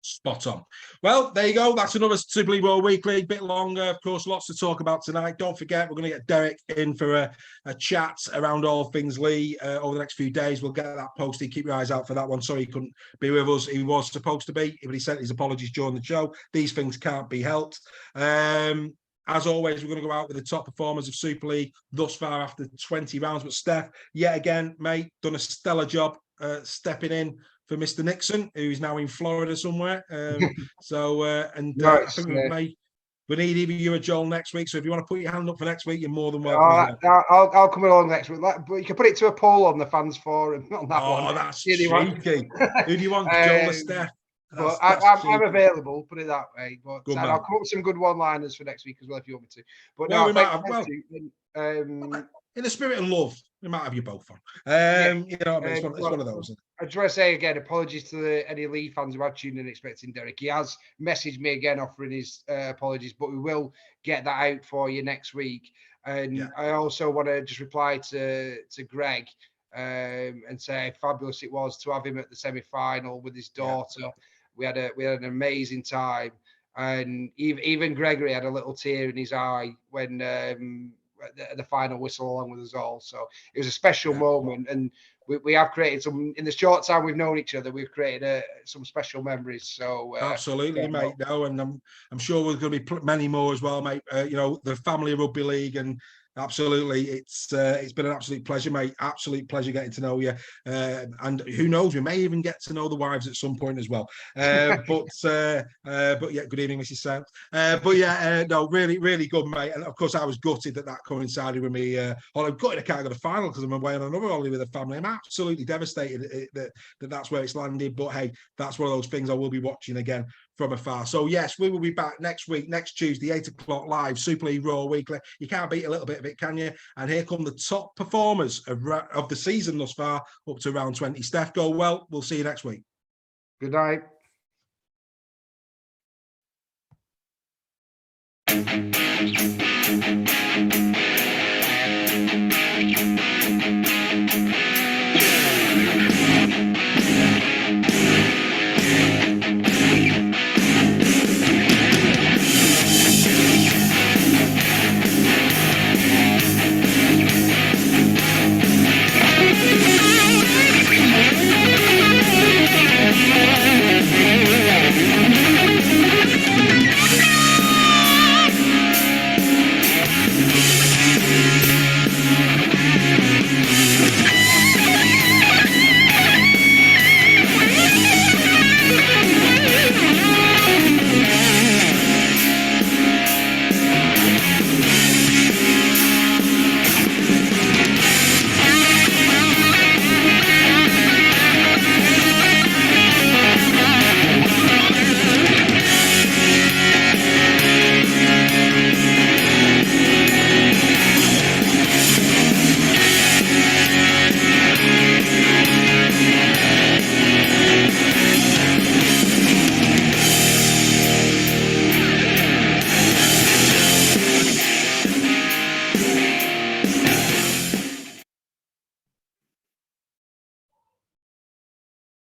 Spot on. Well, there you go. That's another Super League World Weekly. A bit longer, of course, lots to talk about tonight. Don't forget, we're going to get Derek in for a chat around all things Lee over the next few days. We'll get that posted. Keep your eyes out for that one. Sorry he couldn't be with us. He was supposed to be, but he sent his apologies during the show. These things can't be helped. As always, we're going to go out with the top performers of Super League thus far after 20 rounds. But Steph, yet again, mate, done a stellar job stepping in for Mr. Nixon, who's now in Florida somewhere. I think we need either you or Joel next week. So if you want to put your hand up for next week, you're more than welcome. I'll come along next week. But you can put it to a poll on the fans forum on that one. Oh, that's cheeky. Who do you want, Joel or Steph? I'm available, put it that way. But I'll come up with some good one-liners for next week as well if you want me to. But in the spirit of love, we might have you both on. It's one of those. I just want to say again, apologies to any Lee fans who are tuned in expecting Derek. He has messaged me again offering his apologies, but we will get that out for you next week. And I also want to just reply to Greg and say how fabulous it was to have him at the semi-final with his daughter. Yeah. We had an amazing time, and even Gregory had a little tear in his eye when the final whistle along with us all. So it was a special moment, and we have created some, in the short time we've known each other, we've created some special memories. So absolutely, mate. No, and I'm sure there's going to be many more as well, mate. The family rugby league, and absolutely, it's been an absolute pleasure, mate. Absolute pleasure getting to know you, and who knows, we may even get to know the wives at some point as well. But yeah, good evening, Mrs. Sam. No, really, really good, mate. And of course, I was gutted that coincided with me. I'm gutted I can't go to the final because I'm away on another holiday with the family. I'm absolutely devastated that that's where it's landed. But hey, that's one of those things I will be watching again from afar. So yes, we will be back next week, next Tuesday, 8 o'clock live, Super League Raw Weekly. You can't beat a little bit of it, can you? And here come the top performers of the season thus far, up to round 20. Steph, go well. We'll see you next week. Good night.